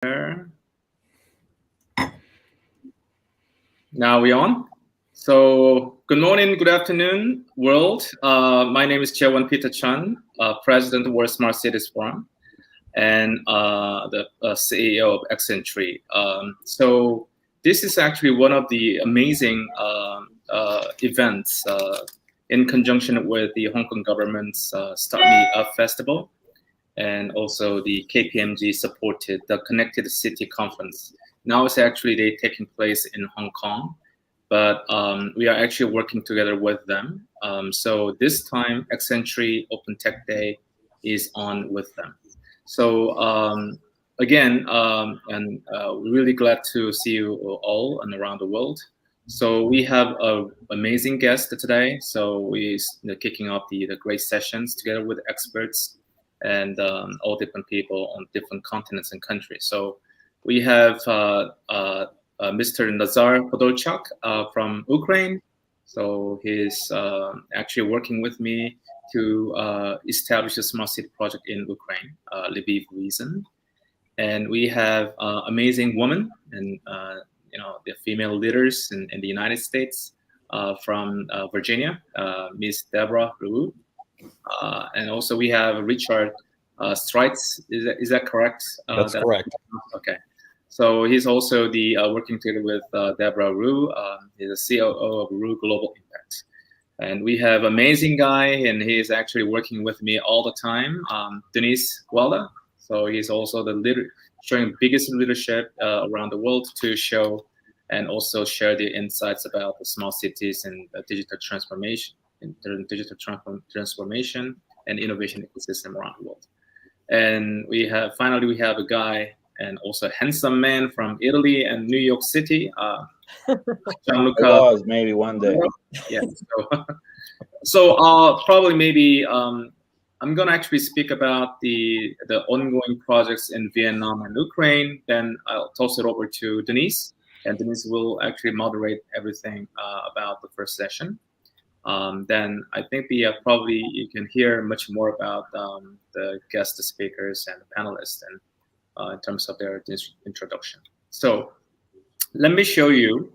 Now we on. So good morning, good afternoon, world. My name is Jaewon Chun, President of World Smart Cities Forum, and the CEO of Accenture. So this is actually one of the amazing events in conjunction with the Hong Kong government's Start Me Up Festival, and also the KPMG supported the Connected City Conference. Now it's actually taking place in Hong Kong, but we are actually working together with them. So this time, Accenture Open Tech Day is on with them. So again, we're really glad to see you all and around the world. So we have an amazing guest today. So we're kicking off the great sessions together with experts and all different people on different continents and countries. So we have Mr. Nazar Podolchak from Ukraine. So he's actually working with me to establish a smart city project in Ukraine, Lviv region. And we have amazing women and the female leaders in the United States from Virginia, Miss Debra. And also we have Richard Streitz. Is that correct? That's correct. Okay. So he's also the working together with Debra Rue. He's the COO of Rue Global Impact. And we have amazing guy, and he is actually working with me all the time, Dinis Guarda. So he's also the leader, showing biggest leadership around the world to show and also share the insights about the small cities and digital transformation, and innovation ecosystem around the world. And finally we have a guy and also a handsome man from Italy and New York City, Gianluca. Maybe one day. Yeah. So probably maybe I'm gonna actually speak about the ongoing projects in Vietnam and Ukraine. Then I'll toss it over to Dinis, and Dinis will actually moderate everything about the first session. Then I think probably you can hear much more about the guest speakers and the panelists and in terms of their introduction. So let me show you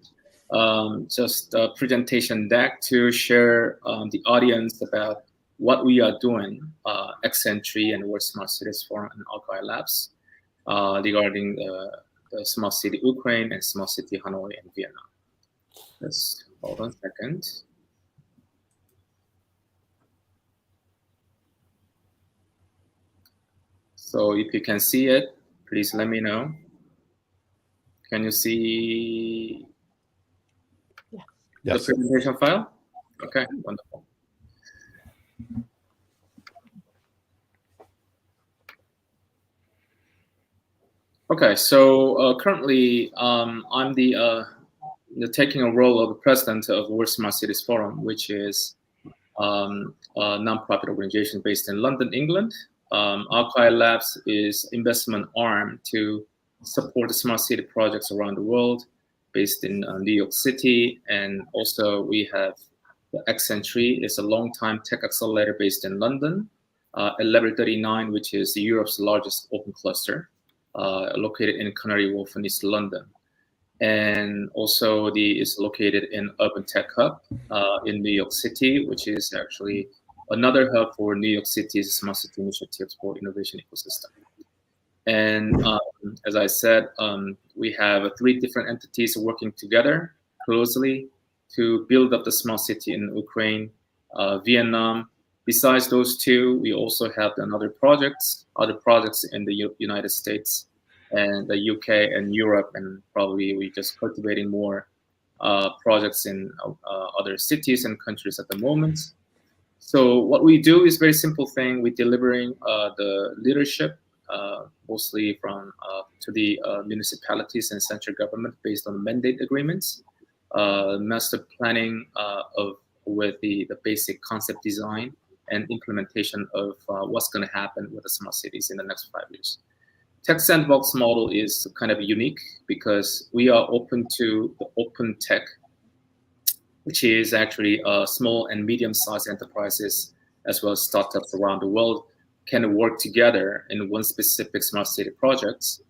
just a presentation deck to share the audience about what we are doing, Accenture and World Smart Cities Forum and Alki Labs regarding the Smart City Ukraine and Smart City Hanoi and Vietnam. Let's hold on a second. So if you can see it, please let me know. Can you see the presentation file? Okay, wonderful. Okay, so currently I'm taking a role of the president of World Smart Cities Forum, which is a nonprofit organization based in London, England. Alki Labs is investment arm to support the smart city projects around the world, based in New York City, and also we have the Accenture. It's a long-time tech accelerator based in London, at Level 39, which is Europe's largest open cluster, located in Canary Wharf in East London, and also is located in Urban Tech Hub in New York City, which is actually another hub for New York City's smart city initiatives for innovation ecosystem. And as I said, we have 3 different entities working together closely to build up the smart city in Ukraine, Vietnam. Besides those 2, we also have other projects in the United States and the UK and Europe, and probably we just cultivating more projects in other cities and countries at the moment. So what we do is very simple thing. We're delivering the leadership mostly to the municipalities and central government based on mandate agreements, master planning with the basic concept design and implementation of what's going to happen with the smart cities in the next 5 years. Tech sandbox model is kind of unique because we are open to the open tech, which is actually small and medium-sized enterprises as well as startups around the world can work together in one specific smart city projects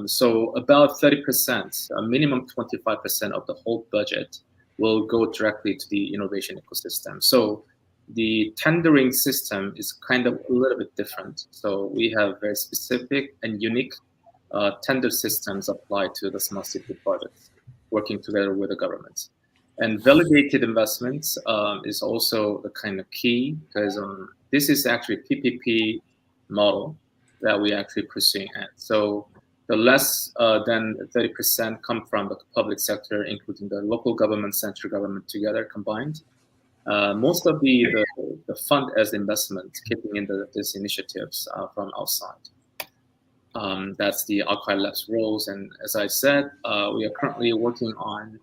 So about 30%, a minimum 25% of the whole budget will go directly to the innovation ecosystem. So the tendering system is kind of a little bit different. So we have very specific and unique tender systems applied to the smart city projects, working together with the government. And validated investments is also the kind of key, because this is actually PPP model that we actually pursuing at. So the less than 30% come from the public sector, including the local government, central government together combined. Most of the fund as investment keeping in these initiatives from outside. That's the Archive Lab's roles. And as I said, we are currently working on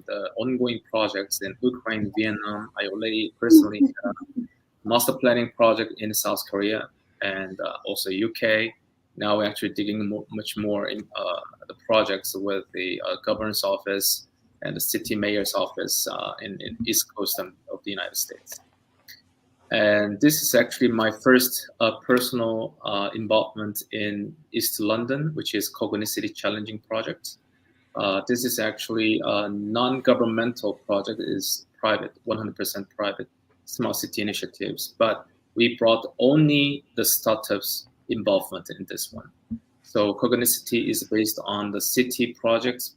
the ongoing projects in Ukraine, Vietnam. I already personally had a master planning project in South Korea and also UK. Now we're actually digging much more in the projects with the governor's office and the city mayor's office in East Coast of the United States. And this is actually my first personal involvement in East London, which is Cognitively Challenging Project. This is actually a non-governmental project. It is private, 100% private smart city initiatives, but we brought only the startups involvement in this one. So Cognicity is based on the city projects,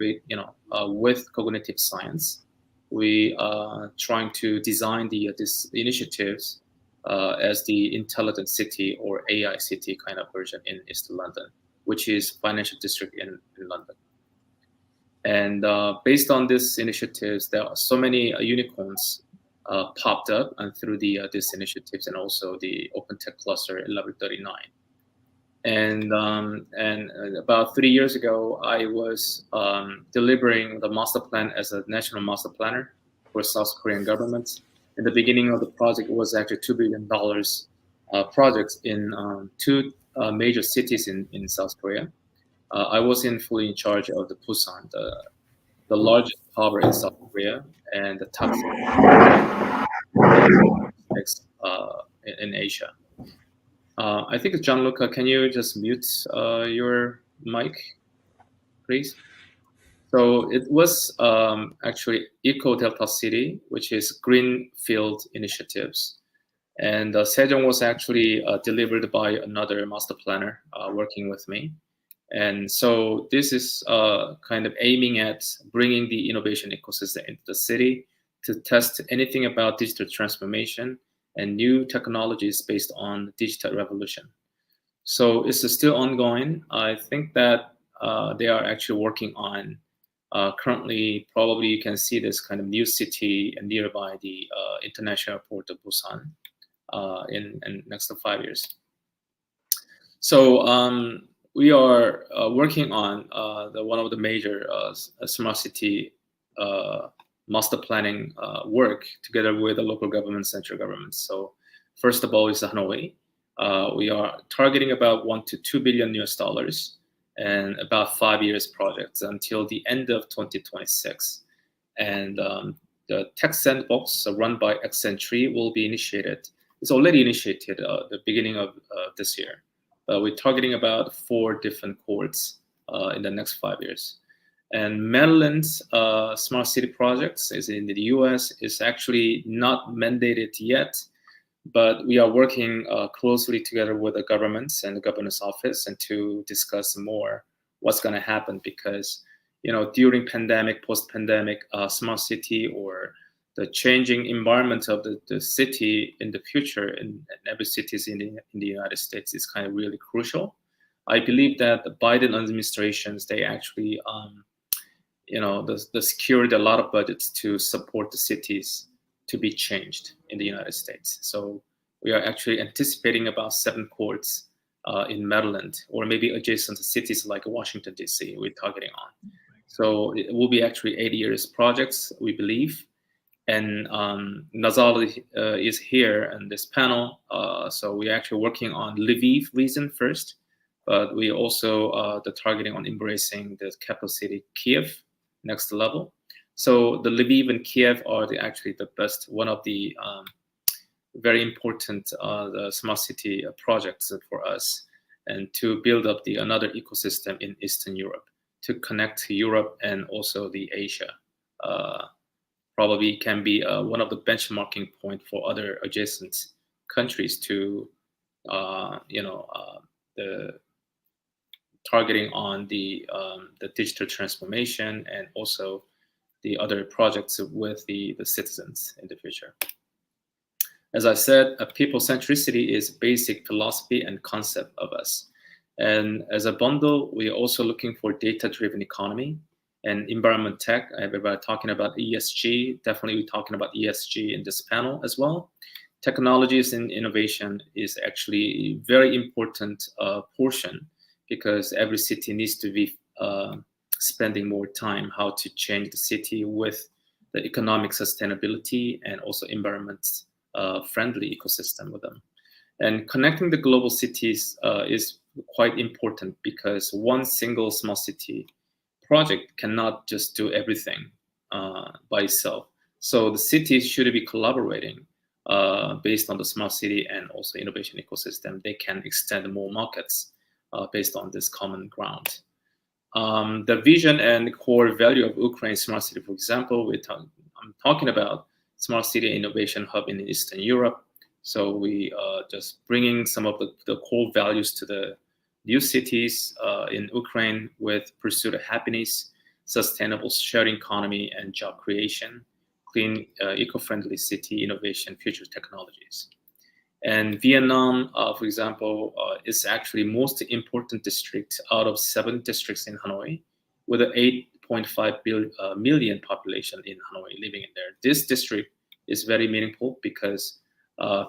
with cognitive science. We are trying to design these initiatives as the intelligent city or AI city kind of version in East London, which is financial district in London. And based on these initiatives, there are so many unicorns popped up and through these initiatives, and also the Open Tech Cluster in level 39. And about 3 years ago, I was delivering the master plan as a national master planner for South Korean government. In the beginning of the project, it was actually $2 billion projects in two major cities in South Korea. I was fully in charge of the Busan, the largest harbor in South Korea and the top in Asia. I think Gianluca, can you just mute your mic, please? So it was actually Eco Delta City, which is Greenfield Initiatives. And Sejong was actually delivered by another master planner working with me. And so this is kind of aiming at bringing the innovation ecosystem into the city to test anything about digital transformation and new technologies based on the digital revolution. So it's still ongoing. I think that they are actually working on currently, probably you can see this kind of new city nearby the international port of Busan in next to 5 years. So we are working on one of the major smart city master planning work together with the local government, central government. So first of all is Hanoi. We are targeting about $1 to $2 billion US and about 5 years projects until the end of 2026. And the tech sandbox run by Accenture will be initiated. It's already initiated at the beginning of this year. We're targeting about 4 different cohorts in the next 5 years. And Maryland's smart city projects is in the US, is actually not mandated yet, but we are working closely together with the governments and the governor's office and to discuss more what's going to happen, because during pandemic, post-pandemic, smart city or the changing environment of the city in the future in every cities in the United States is kind of really crucial. I believe that the Biden administrations, they actually they secured a lot of budgets to support the cities to be changed in the United States. So we are actually anticipating about 7 cohorts in Maryland, or maybe adjacent to cities like Washington, D.C. we're targeting on. So it will be actually 8 years projects, we believe. And Nazal is here in this panel. So we're actually working on Lviv region first, but we also the targeting on embracing the capital city, Kiev, next level. So the Lviv and Kiev are actually the best, one of the very important the smart city projects for us. and to build up another ecosystem in Eastern Europe to connect to Europe and also the Asia. Probably can be one of the benchmarking point for other adjacent countries to, the targeting on the digital transformation and also the other projects with the citizens in the future. As I said, a people centricity is basic philosophy and concept of us. And as a bundle, we're also looking for data-driven economy and environment tech. Everybody talking about ESG. Definitely we're talking about ESG in this panel as well. Technologies and innovation is actually a very important portion, because every city needs to be spending more time how to change the city with the economic sustainability and also environment friendly ecosystem with them. And connecting the global cities is quite important, because one single small city project cannot just do everything by itself. So the cities should be collaborating based on the smart city and also innovation ecosystem. They can extend more markets based on this common ground. The vision and core value of Ukraine Smart City, for example, I'm talking about Smart City Innovation Hub in Eastern Europe. So we just bringing some of the core values to the new cities in Ukraine with pursuit of happiness, sustainable sharing economy and job creation, clean, eco-friendly city innovation, future technologies. And Vietnam, for example, is actually most important district out of 7 districts in Hanoi, with an 8.5 million population in Hanoi living in there. This district is very meaningful because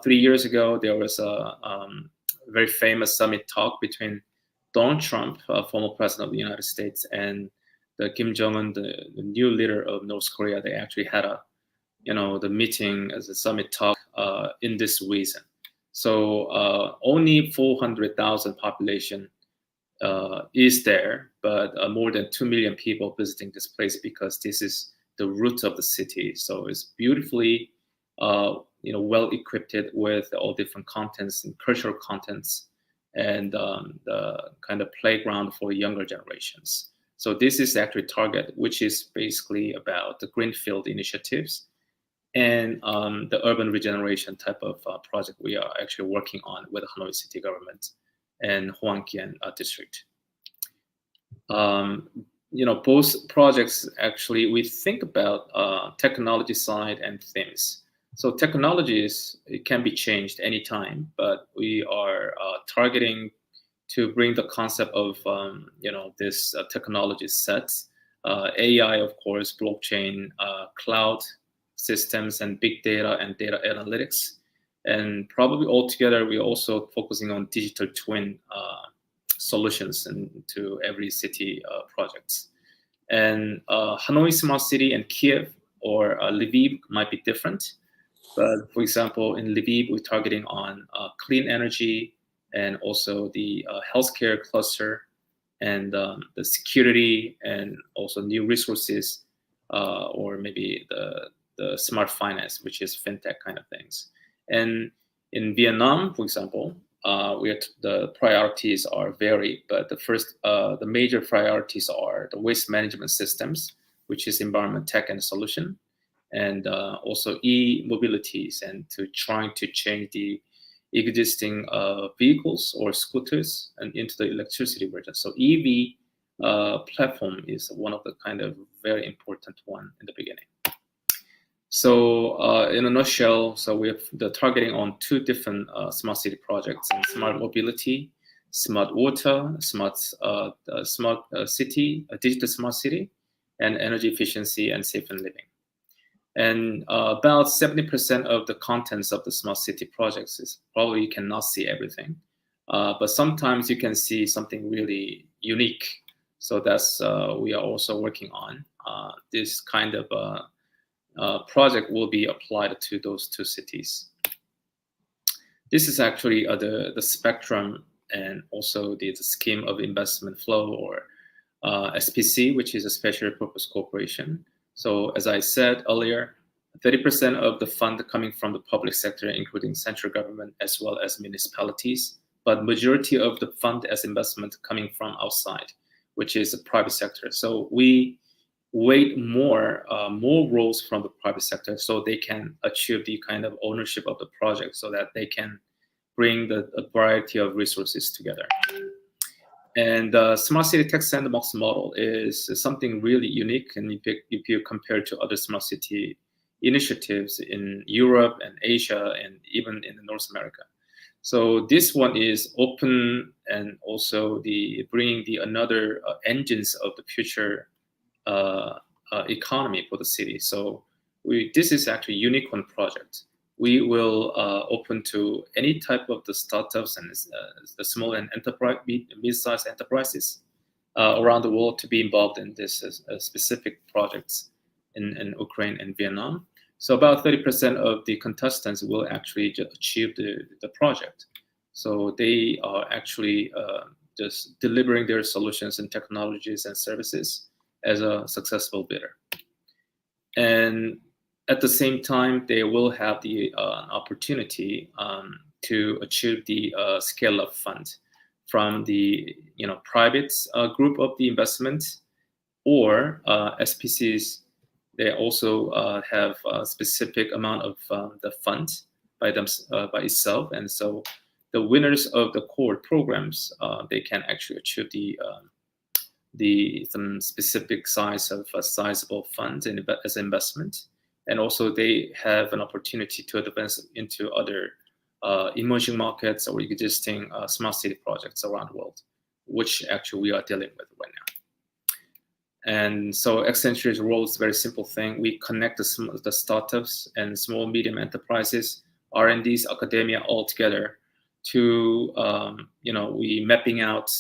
3 years ago, there was a very famous summit talk between Donald Trump, former president of the United States, and the Kim Jong-un, the new leader of North Korea. They actually had the meeting as a summit talk in this region. So only 400,000 population is there, but more than 2 million people visiting this place, because this is the root of the city. So it's beautifully, well equipped with all different contents and cultural contents, and the kind of playground for younger generations. So this is actually target, which is basically about the greenfield initiatives and the urban regeneration type of project we are actually working on with the Hanoi city government and Hoan-Kien district. Both projects actually, we think about technology side and themes. So technologies, it can be changed anytime, but we are targeting to bring the concept of this technology sets, AI, of course, blockchain, cloud systems, and big data and data analytics. And probably altogether, we're also focusing on digital twin solutions into every city projects. And Hanoi Smart City and Kiev or Lviv might be different. But for example, in Lviv, we're targeting on clean energy and also the healthcare cluster and the security and also new resources, or maybe the smart finance, which is fintech kind of things. And in Vietnam, for example, the priorities are varied, but the major priorities are the waste management systems, which is environment tech and solution, and also e-mobilities, and trying to change the existing vehicles or scooters and into the electricity version. So EV platform is one of the kind of very important one in the beginning. So in a nutshell, so we have the targeting on 2 different smart city projects: smart mobility, smart water, smart city, digital smart city, and energy efficiency and safe and living. And about 70% of the contents of the smart city projects is probably you cannot see everything, but sometimes you can see something really unique. So that's we are also working on this kind of project will be applied to those 2 cities. This is actually the spectrum and also the scheme of investment flow, or SPC, which is a special purpose corporation. So as I said earlier, 30% of the fund coming from the public sector, including central government as well as municipalities, but majority of the fund as investment coming from outside, which is the private sector. So we weight more roles from the private sector so they can achieve the kind of ownership of the project so that they can bring a variety of resources together. And the Smart City Tech Sandbox model is something really unique, and if you compare to other smart city initiatives in Europe and Asia and even in North America. So this one is open and also bringing the another engines of the future economy for the city. So this is actually a unicorn project. We will open to any type of the startups and the small and mid-sized enterprises around the world to be involved in this specific projects in Ukraine and Vietnam. So about 30% of the contestants will actually achieve the project. So they are actually just delivering their solutions and technologies and services as a successful bidder. And at the same time, they will have the opportunity to achieve the scale-up fund from the private group of the investment, or SPCs. They also have a specific amount of the fund by itself, and so the winners of the core programs they can actually achieve some specific size of a sizable fund as investment. And also they have an opportunity to advance into other emerging markets or existing smart city projects around the world, which actually we are dealing with right now. And so Accenture's role is a very simple thing. We connect the startups and small, medium enterprises, R&Ds, academia all together to, we mapping out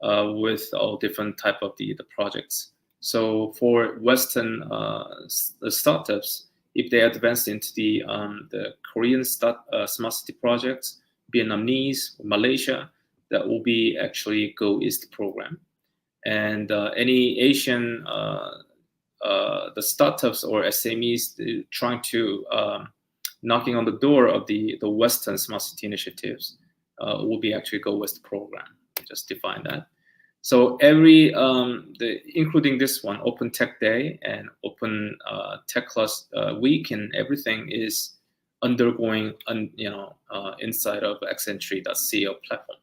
with all different type of the projects. So for Western the startups, if they advance into the Korean smart city projects, Vietnamese, Malaysia, that will be actually Go East program. And any Asian the startups or SMEs trying to knocking on the door of the Western smart city initiatives will be actually Go West program. Just define that. So every, including this one, Open Tech Day and Open Tech Class Week, and everything is undergoing, inside of Accenture.co platform.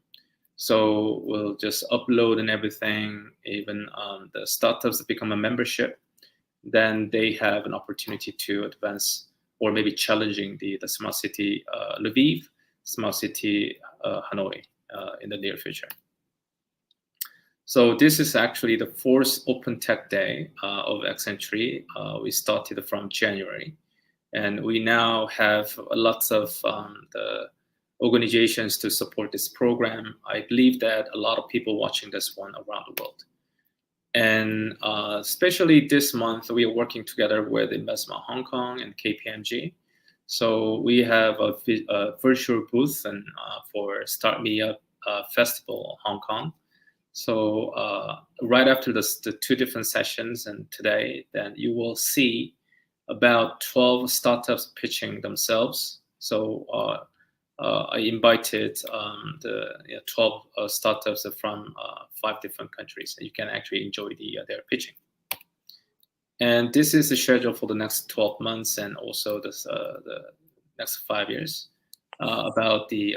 So we'll just upload and everything. Even the startups that become a membership, then they have an opportunity to advance or maybe challenging the smart city Lviv, smart city Hanoi in the near future. So this is actually the fourth Open Tech Day of Accenture. We started from January, and we now have lots of the organizations to support this program. I believe that a lot of people watching this one around the world. And especially this month, we are working together with Investment Hong Kong and KPMG. So we have a virtual booth and for Start Me Up Festival Hong Kong. So right after the two different sessions and today, then you will see about 12 startups pitching themselves. So I invited the 12 startups from 5 different countries, and you can actually enjoy their pitching. And this is the schedule for the next 12 months and also the next 5 years about the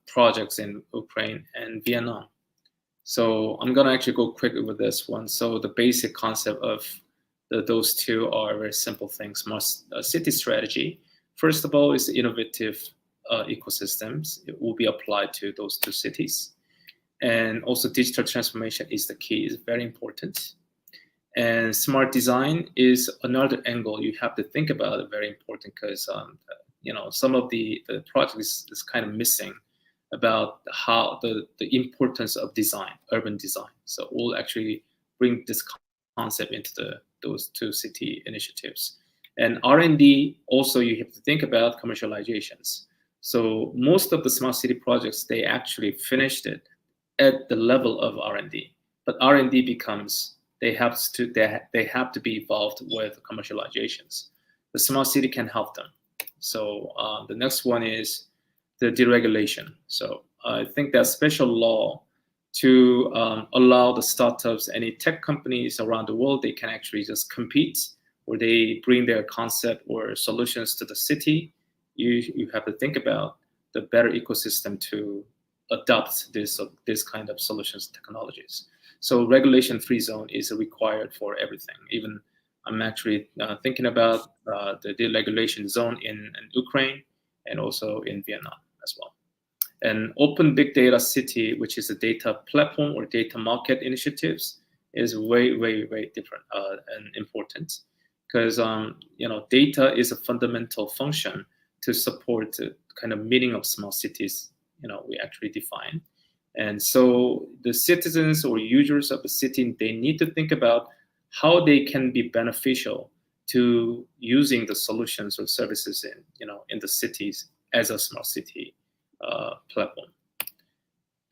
projects in Ukraine and Vietnam. So I'm gonna actually go quickly with this one. So the basic concept of those two are very simple things. Smart city strategy, first of all, is innovative ecosystems. It will be applied to those 2 cities. And also digital transformation is the key, is very important. And smart design is another angle you have to think about, it very important, because some of the project is kind of missing about how the importance of design, urban design. So we'll actually bring this concept into those 2 city initiatives. And R&D, also you have to think about commercializations. So most of the smart city projects, they actually finished it at the level of R&D, but R&D becomes, they have to be involved with commercializations. The smart city can help them. So the next one is the deregulation. So I think there's special law to allow the startups, any tech companies around the world, they can actually just compete, or they bring their concept or solutions to the city. You have to think about the better ecosystem to adopt this kind of solutions technologies. So regulation-free zone is required for everything. Even I'm actually thinking about the deregulation zone in Ukraine and also in Vietnam as well. An open big data city, which is a data platform or data market initiatives, is way different and important, because data is a fundamental function to support the kind of meaning of small cities we actually define. And so the citizens or users of the city, they need to think about how they can be beneficial to using the solutions or services in the cities as a smart city platform.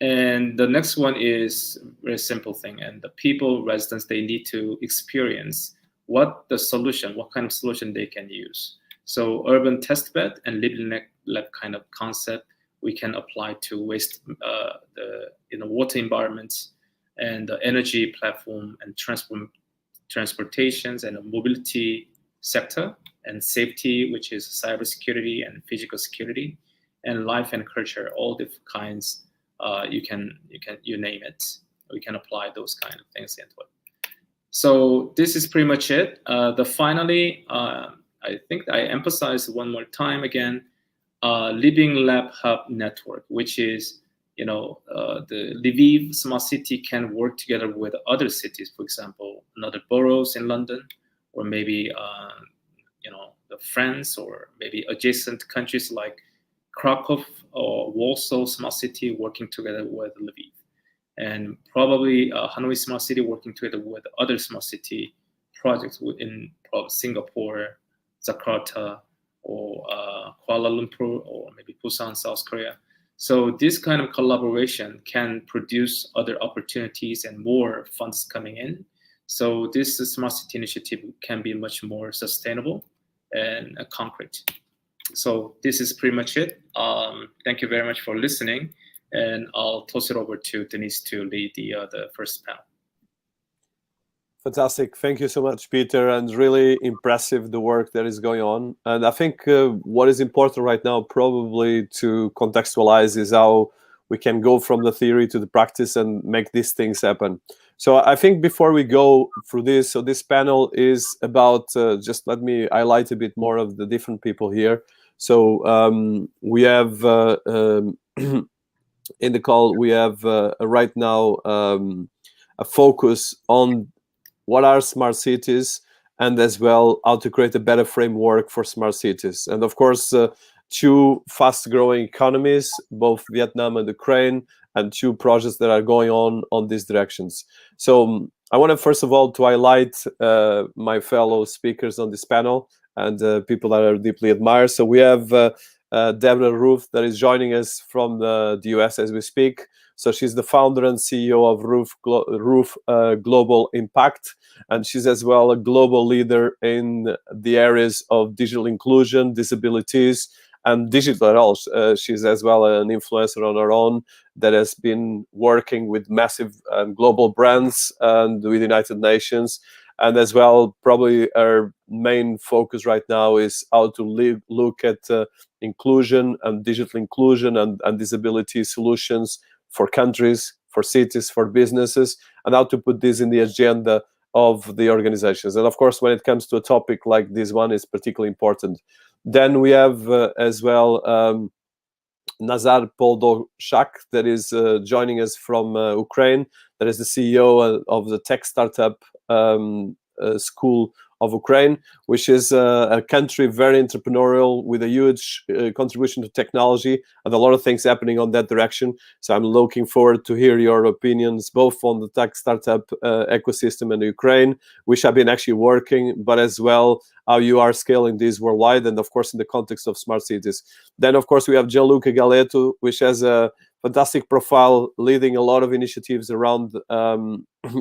And the next one is a very simple thing, and the people, residents, they need to experience what kind of solution they can use. So urban testbed and living lab kind of concept we can apply to waste, water environments, and the energy platform and transportations and mobility sector, and safety, which is cybersecurity and physical security, and life and culture, all different kinds. You name it. We can apply those kind of things into it. So this is pretty much it. Finally, I think I emphasize one more time again, Living Lab Hub Network, which is the Lviv smart city can work together with other cities, for example, another boroughs in London, or maybe the France, or maybe adjacent countries like Krakow or Warsaw smart city working together with Lviv, and probably Hanoi smart city working together with other smart city projects in Singapore, Jakarta, or Kuala Lumpur, or maybe Busan, South Korea. So this kind of collaboration can produce other opportunities and more funds coming in. So this smart city initiative can be much more sustainable and concrete. So this is pretty much it. Thank you very much for listening, and I'll toss it over to Dinis to lead the first panel. Fantastic. Thank you so much, Peter, and really impressive the work that is going on. And I think what is important right now probably to contextualize is how we can go from the theory to the practice and make these things happen. So I think before we go through this, so this panel is about, just let me highlight a bit more of the different people here. So we have, in the call, we have right now a focus on what are smart cities, and as well how to create a better framework for smart cities. And of course, two fast-growing economies, both Vietnam and Ukraine, and two projects that are going on these directions. So I want to first of all to highlight my fellow speakers on this panel and people that are deeply admired. So we have Debra Roof that is joining us from the US as we speak. So she's the founder and CEO of Roof Global Impact, and she's as well a global leader in the areas of digital inclusion, disabilities, and digital at all. She's as well an influencer on her own that has been working with massive global brands and with the United Nations. And as well, probably our main focus right now is how to look at inclusion and digital inclusion and disability solutions for countries, for cities, for businesses, and how to put this in the agenda of the organizations. And of course, when it comes to a topic like this one, it's particularly important. Then we have as well Nazar Poldoshak that is joining us from Ukraine, that is the CEO of the tech startup school of Ukraine, which is a country very entrepreneurial with a huge contribution to technology and a lot of things happening on that direction. So I'm looking forward to hear your opinions both on the tech startup ecosystem in Ukraine, which I've been actually working, but as well how you are scaling this worldwide, and of course in the context of smart cities. Then of course we have Gianluca Galeto, which has a fantastic profile leading a lot of initiatives around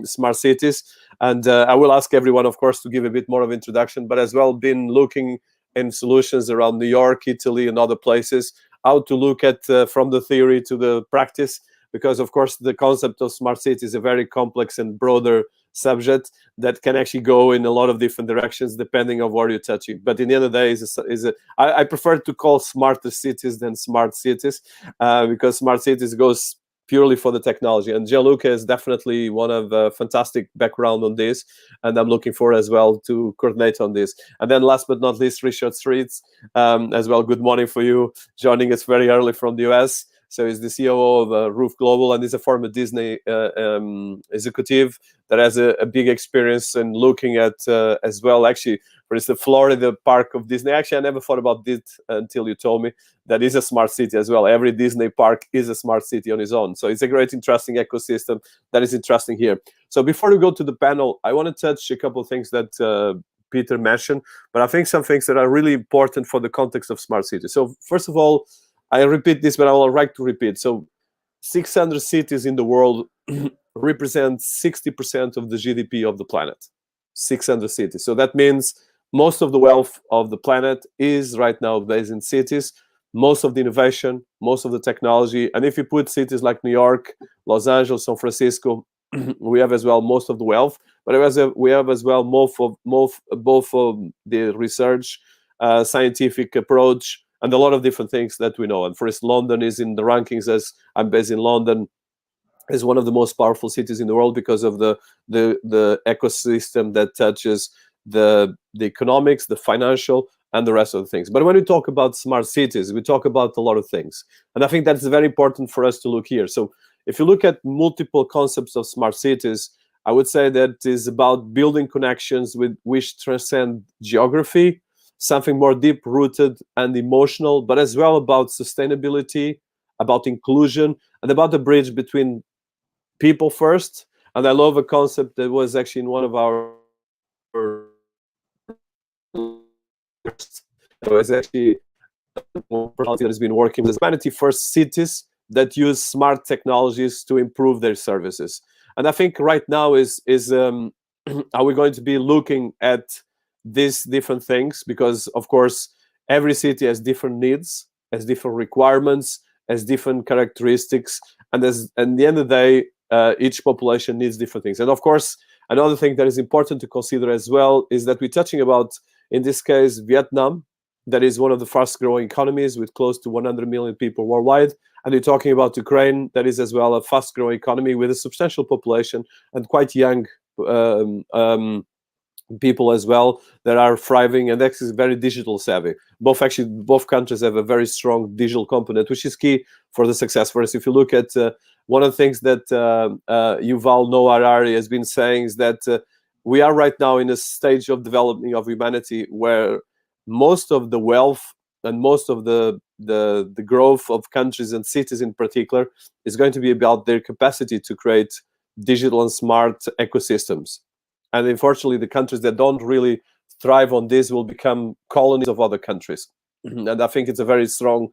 smart cities. And I will ask everyone, of course, to give a bit more of introduction, but as well been looking in solutions around New York, Italy, and other places, how to look at from the theory to the practice, because of course the concept of smart city is a very complex and broader subject that can actually go in a lot of different directions depending on where you're touching. But in the end of the day, I prefer to call smarter cities than smart cities, because smart cities goes purely for the technology. And Gianluca is definitely one of a fantastic background on this, and I'm looking forward as well to coordinate on this. And then last but not least, Richard Streets, as well. Good morning for you, joining us very early from the US. So he's the COO of Roof Global, and he's a former Disney executive that has a big experience in looking at as well, actually, for instance, the Florida park of Disney. Actually, I never thought about this until you told me that is a smart city as well. Every Disney park is a smart city on its own. So it's a great, interesting ecosystem that is interesting here. So before we go to the panel, I want to touch a couple of things that Peter mentioned, but I think some things that are really important for the context of smart cities. So first of all, I repeat this, but I will like to repeat. So 600 cities in the world represent 60% of the GDP of the planet. 600 cities. So that means most of the wealth of the planet is right now based in cities. Most of the innovation, most of the technology. And if you put cities like New York, Los Angeles, San Francisco, we have as well most of the wealth. But we have as well both of the research, scientific approach, and a lot of different things that we know. And for instance, London is in the rankings, as I'm based in London, is one of the most powerful cities in the world because of the ecosystem that touches the economics, the financial, and the rest of the things. But when we talk about smart cities, we talk about a lot of things. And I think that's very important for us to look here. So if you look at multiple concepts of smart cities, I would say that it is about building connections which transcend geography, something more deep-rooted and emotional, but as well about sustainability, about inclusion, and about the bridge between people first. And I love a concept that was actually in one of our that was actually that has been working with humanity first cities that use smart technologies to improve their services. And I think right now is are we going to be looking at these different things, because of course every city has different needs, has different requirements, has different characteristics, and at the end of the day, each population needs different things. And of course, another thing that is important to consider as well is that we're touching about, in this case, Vietnam, that is one of the fast growing economies with close to 100 million people worldwide. And we're talking about Ukraine, that is as well a fast growing economy with a substantial population and quite young people as well that are thriving, and actually very digital savvy. Both countries have a very strong digital component, which is key for the success. For us, if you look at one of the things that Yuval Noah Harari has been saying is that we are right now in a stage of development of humanity where most of the wealth and most of the growth of countries and cities in particular is going to be about their capacity to create digital and smart ecosystems. And unfortunately, the countries that don't really thrive on this will become colonies of other countries. And I think it's a very strong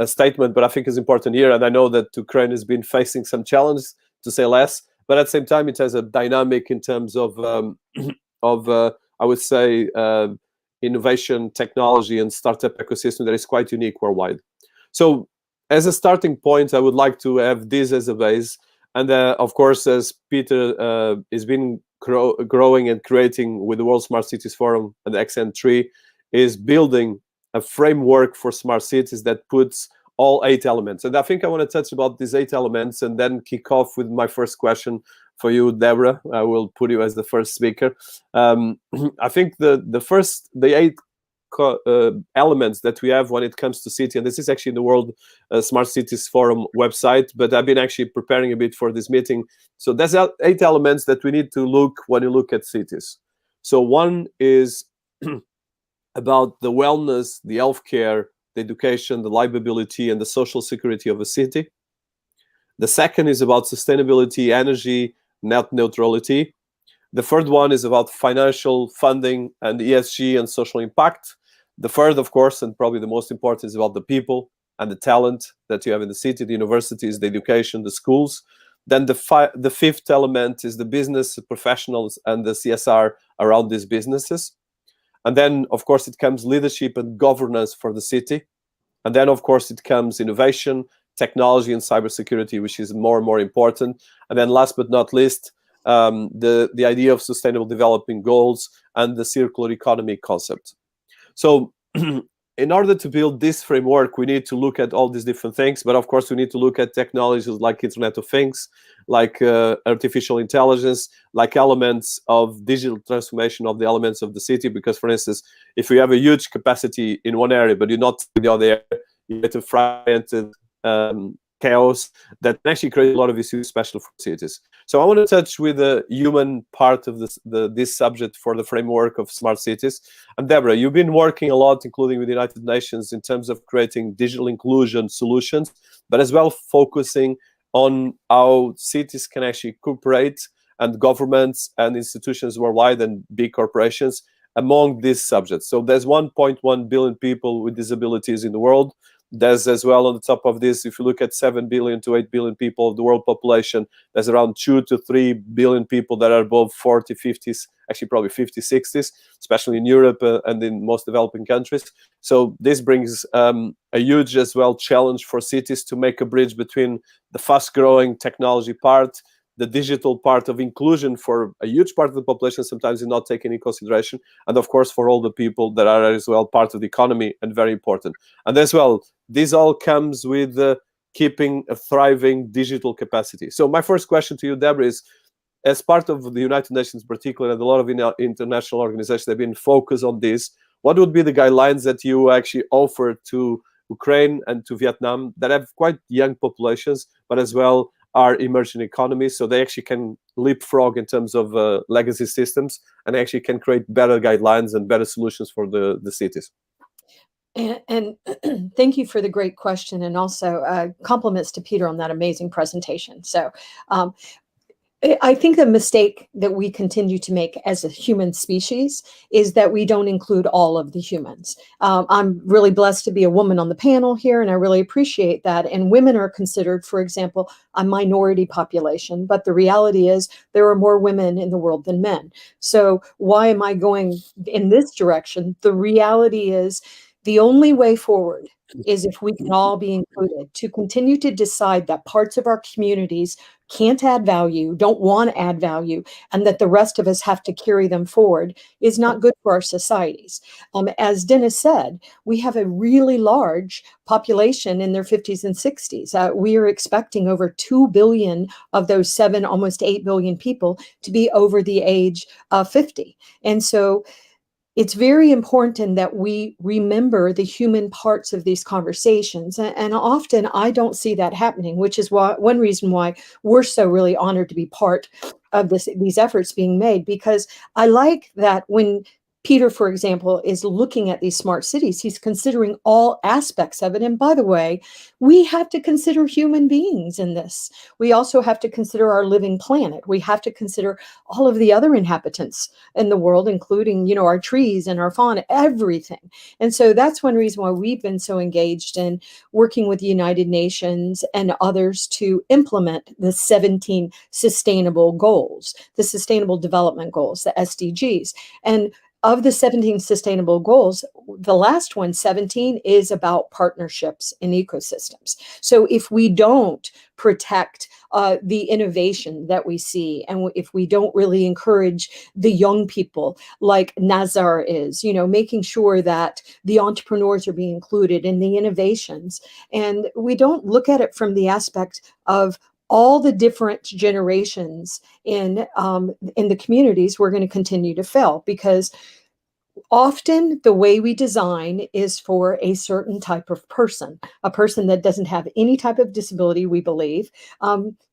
statement, but I think it's important here. And I know that Ukraine has been facing some challenges, to say less, but at the same time, it has a dynamic in terms of I would say, innovation, technology, and startup ecosystem that is quite unique worldwide. So as a starting point, I would like to have this as a base. And of course, as Peter has been growing and creating with the World Smart Cities Forum and the XN3, is building a framework for smart cities that puts all 8 elements. And I think I want to touch about these 8 elements and then kick off with my first question for you, Debra. I will put you as the first speaker. I think the 8 elements that we have when it comes to city, and this is actually in the World Smart Cities Forum website, but I've been actually preparing a bit for this meeting. So there's 8 elements that we need to look when you look at cities. So one is about the wellness, the healthcare, the education, the livability, and the social security of a city. The second is about sustainability, energy, net neutrality. The third one is about financial funding and ESG and social impact. The third, of course, and probably the most important, is about the people and the talent that you have in the city, the universities, the education, the schools. Then the fifth element is the business professionals and the CSR around these businesses. And then, of course, it comes leadership and governance for the city. And then, of course, it comes innovation, technology, and cybersecurity, which is more and more important. And then last but not least, the idea of sustainable development goals and the circular economy concept. So in order to build this framework, we need to look at all these different things. But of course, we need to look at technologies like Internet of Things, like artificial intelligence, like elements of digital transformation of the elements of the city. Because, for instance, if you have a huge capacity in one area, but you're not in the other area, you get a fragmented chaos that actually creates a lot of issues, especially for cities. So I want to touch with the human part of this subject for the framework of smart cities. And Debra, you've been working a lot, including with the United Nations, in terms of creating digital inclusion solutions, but as well focusing on how cities can actually cooperate, and governments and institutions worldwide and big corporations among these subjects. So there's 1.1 billion people with disabilities in the world. There's as well, on the top of this, if you look at 7 billion to 8 billion people of the world population, there's around 2 to 3 billion people that are above 40, 50s, actually probably 50, 60s, especially in Europe and in most developing countries. So this brings a huge as well challenge for cities to make a bridge between the fast growing technology part, the digital part of inclusion for a huge part of the population sometimes is not taken in consideration, and of course for all the people that are as well part of the economy and very important. And as well, this all comes with keeping a thriving digital capacity. So my first question to you, Debra, is, as part of the United Nations in particular, and a lot of international organizations have been focused on this, what would be the guidelines that you actually offer to Ukraine and to Vietnam that have quite young populations, but as well are emerging economies, so they actually can leapfrog in terms of legacy systems and actually can create better guidelines and better solutions for the cities? And thank you for the great question, and also compliments to Peter on that amazing presentation. So I think the mistake that we continue to make as a human species is that we don't include all of the humans. I'm really blessed to be a woman on the panel here, and I really appreciate that. And women are considered, for example, a minority population, but the reality is there are more women in the world than men. So why am I going in this direction? The reality is the only way forward is if we can all be included. To continue to decide that parts of our communities can't add value, don't want to add value, and that the rest of us have to carry them forward is not good for our societies. As Dinis said, we have a really large population in their 50s and 60s. We are expecting over 2 billion of those 7, almost 8 billion people to be over the age of 50. And so it's very important that we remember the human parts of these conversations. And often I don't see that happening, which is why one reason why we're so really honored to be part of these efforts being made, because I like that when Peter, for example, is looking at these smart cities, he's considering all aspects of it. And by the way, we have to consider human beings in this. We also have to consider our living planet. We have to consider all of the other inhabitants in the world, including, you know, our trees and our fauna, everything. And so that's one reason why we've been so engaged in working with the United Nations and others to implement the 17 sustainable goals, the Sustainable Development Goals, the SDGs. And of the 17 sustainable goals, the last one, 17, is about partnerships in ecosystems. So if we don't protect the innovation that we see, and if we don't really encourage the young people like Nazar is, you know, making sure that the entrepreneurs are being included in the innovations, and we don't look at it from the aspect of all the different generations in the communities, we're going to continue to fail, because often the way we design is for a certain type of person, a person that doesn't have any type of disability, we believe.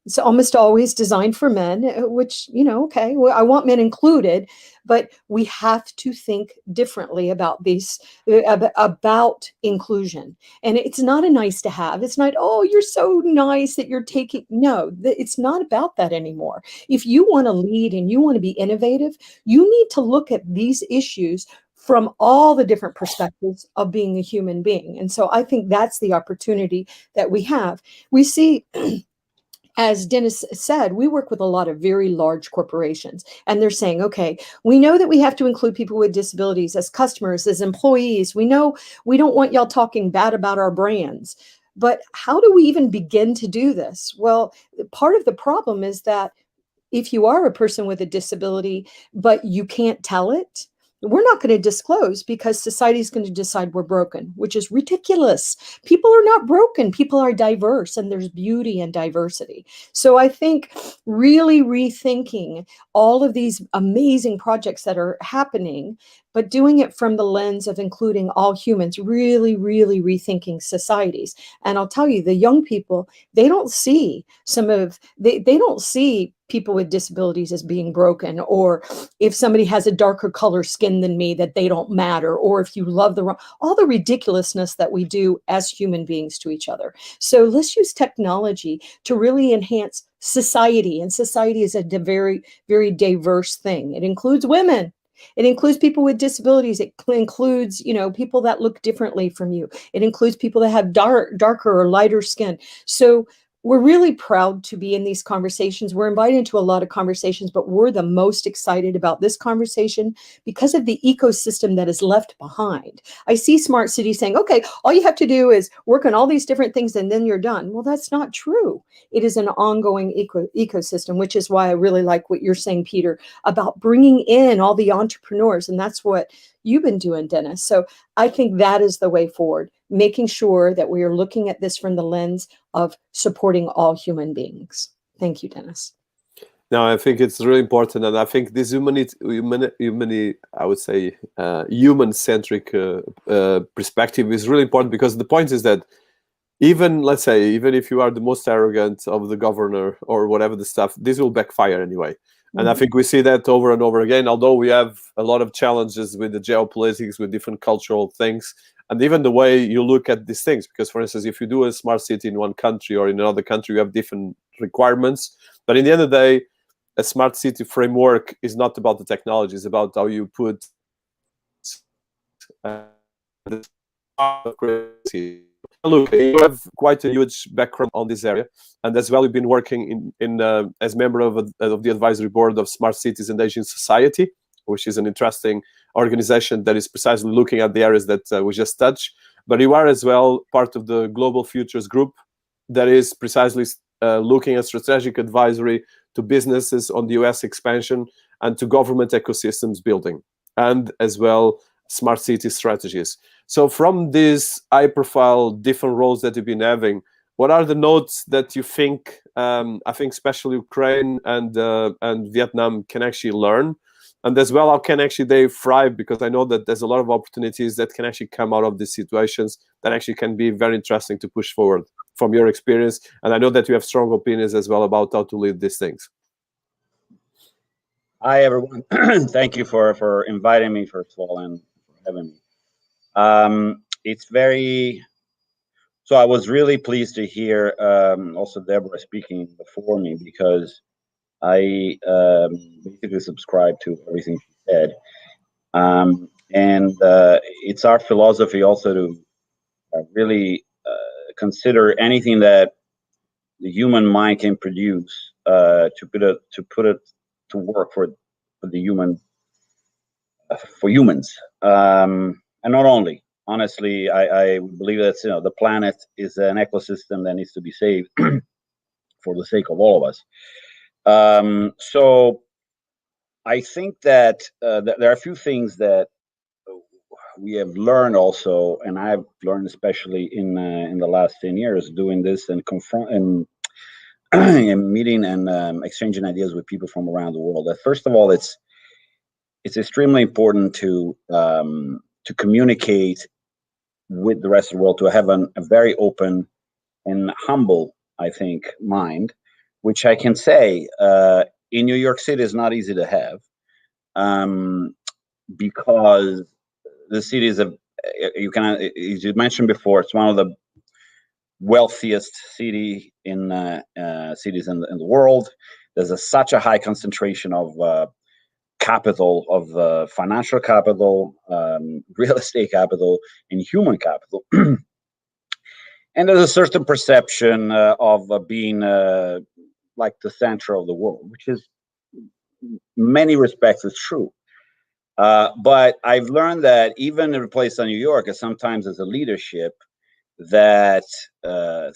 It's almost always designed for men, which, you know, okay, well, I want men included, but we have to think differently about these, about inclusion. And it's not a nice to have. It's not, oh, you're so nice that you're taking, no, it's not about that anymore. If you want to lead and you want to be innovative, you need to look at these issues from all the different perspectives of being a human being. And so I think that's the opportunity that we have. We see as Dinis said, we work with a lot of very large corporations, and they're saying, okay, we know that we have to include people with disabilities as customers, as employees. We know we don't want y'all talking bad about our brands. But how do we even begin to do this? Well, part of the problem is that if you are a person with a disability, but you can't tell it, we're not going to disclose because society is going to decide we're broken, which is ridiculous. People are not broken. People are diverse, and there's beauty in diversity. So I think really rethinking all of these amazing projects that are happening, but doing it from the lens of including all humans, really, really rethinking societies. And I'll tell you, the young people, they don't see they don't see people with disabilities as being broken, or if somebody has a darker color skin than me, that they don't matter, or if you love all the ridiculousness that we do as human beings to each other. So let's use technology to really enhance society. And society is a very, very diverse thing. It includes women. It includes people with disabilities. It includes, people that look differently from you. It includes people that have darker or lighter skin. So we're really proud to be in these conversations. We're invited into a lot of conversations, but we're the most excited about this conversation because of the ecosystem that is left behind. I see smart cities saying, okay, all you have to do is work on all these different things and then you're done. Well, that's not true. It is an ongoing ecosystem, which is why I really like what you're saying, Peter, about bringing in all the entrepreneurs. And that's what you've been doing, Dinis. So I think that is the way forward, making sure that we are looking at this from the lens of supporting all human beings. Thank you, Dinis. No, I think it's really important, and I think this I would say, human-centric perspective is really important, because the point is that even if you are the most arrogant of the governor or whatever the stuff, this will backfire anyway. And I think we see that over and over again, although we have a lot of challenges with the geopolitics, with different cultural things, and even the way you look at these things. Because, for instance, if you do a smart city in one country or in another country, you have different requirements. But in the end of the day, a smart city framework is not about the technology. It's about how you put Look, you have quite a huge background on this area, and as well, you've been working as member of the advisory board of Smart Cities and Asian Society, which is an interesting organization that is precisely looking at the areas that we just touched. But you are as well part of the Global Futures Group that is precisely looking at strategic advisory to businesses on the US expansion and to government ecosystems building, and as well smart city strategies. So from these high-profile different roles that you've been having, what are the notes that you think, I think especially Ukraine and Vietnam can actually learn? And as well, how can actually they thrive? Because I know that there's a lot of opportunities that can actually come out of these situations that actually can be very interesting to push forward from your experience. And I know that you have strong opinions as well about how to lead these things. Hi, everyone. Thank you for inviting me, first of all, and for having me. So I was really pleased to hear also Debra speaking before me, because I basically subscribe to everything she said. And it's our philosophy also to really consider anything that the human mind can produce to put it to work for the for humans, and not only. Honestly, I believe that the planet is an ecosystem that needs to be saved for the sake of all of us. So I think that there are a few things that we have learned also, and I've learned especially in the last 10 years doing this and and meeting and exchanging ideas with people from around the world. That first of all, it's extremely important to communicate with the rest of the world, to have a very open and humble, I think, mind, which I can say in New York City is not easy to have, because the city is as you mentioned before, it's one of the wealthiest cities in the world. There's such a high concentration of capital, of financial capital, real estate capital, and human capital. And there's a certain perception of being like the center of the world, which is many respects is true. But I've learned that even in a place like New York, sometimes as a leadership, that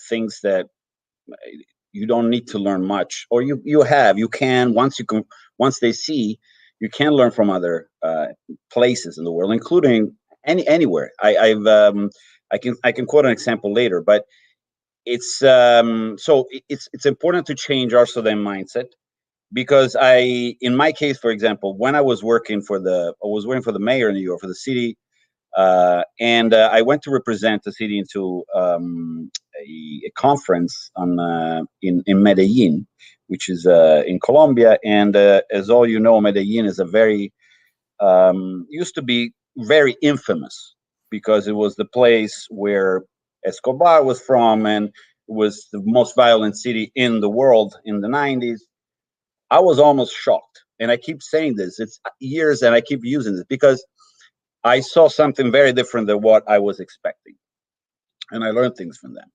things that you don't need to learn much, or you can once they see, you can learn from other places in the world, including anywhere. I can quote an example later, but it's so it's important to change also their mindset, because in my case, for example, when I was working for the mayor in New York, for the city, and I went to represent the city into a conference in Medellin, which is in Colombia. And as all you know, Medellin is a very used to be very infamous, because it was the place where Escobar was from, and was the most violent city in the world in the 90s. I was almost shocked, and I keep saying this. It's years, and I keep using this because I saw something very different than what I was expecting, and I learned things from them.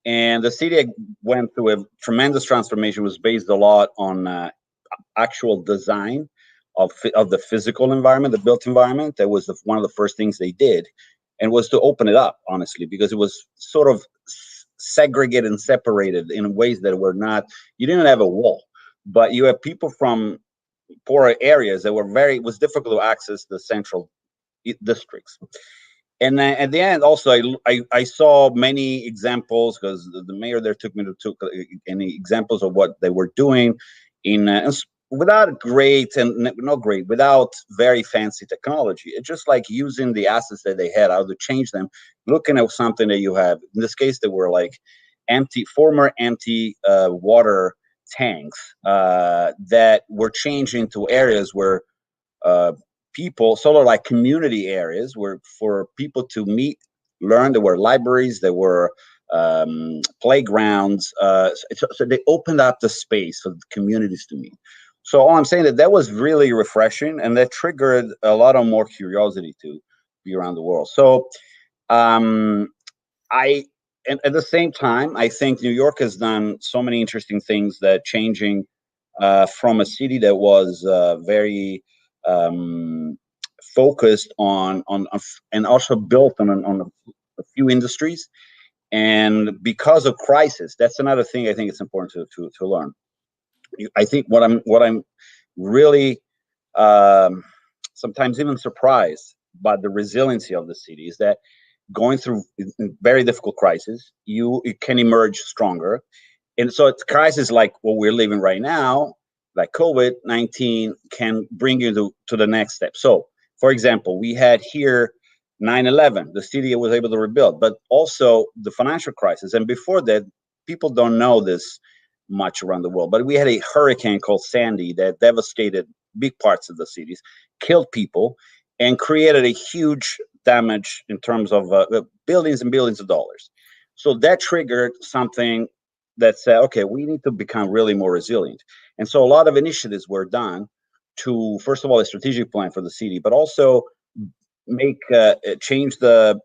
And the city went through a tremendous transformation. It was based a lot on actual design of the physical environment, the built environment. That was one of the first things they did, and was to open it up, honestly, because it was sort of segregated and separated in ways that were not. You didn't have a wall, but you have people from poorer areas that it was difficult to access the central districts. And at the end, also, I saw many examples, because the mayor there took me to any examples of what they were doing without very fancy technology. It's just like using the assets that they had, how to change them, looking at something that you have. In this case, they were like former empty water tanks that were changed into areas where people, sort of like community areas, where for people to meet, learn. There were libraries, there were playgrounds. So they opened up the space for the communities to meet. So all I'm saying, that was really refreshing, and that triggered a lot of more curiosity to be around the world. So and at the same time, I think New York has done so many interesting things, that changing from a city that was very focused on and also built on a few industries, and because of crisis, that's another thing I think it's important to learn. I think what I'm really sometimes even surprised by the resiliency of the city is that going through very difficult crisis, it can emerge stronger. And so it's crisis like what we're living right now, like COVID-19, can bring you to the next step. So, for example, we had here 9/11, the city was able to rebuild, but also the financial crisis. And before that, people don't know this much around the world, but we had a hurricane called Sandy that devastated big parts of the cities, killed people, and created a huge damage in terms of billions and billions of dollars. So that triggered something that said, okay, we need to become really more resilient. And so a lot of initiatives were done to, first of all, a strategic plan for the city, but also change the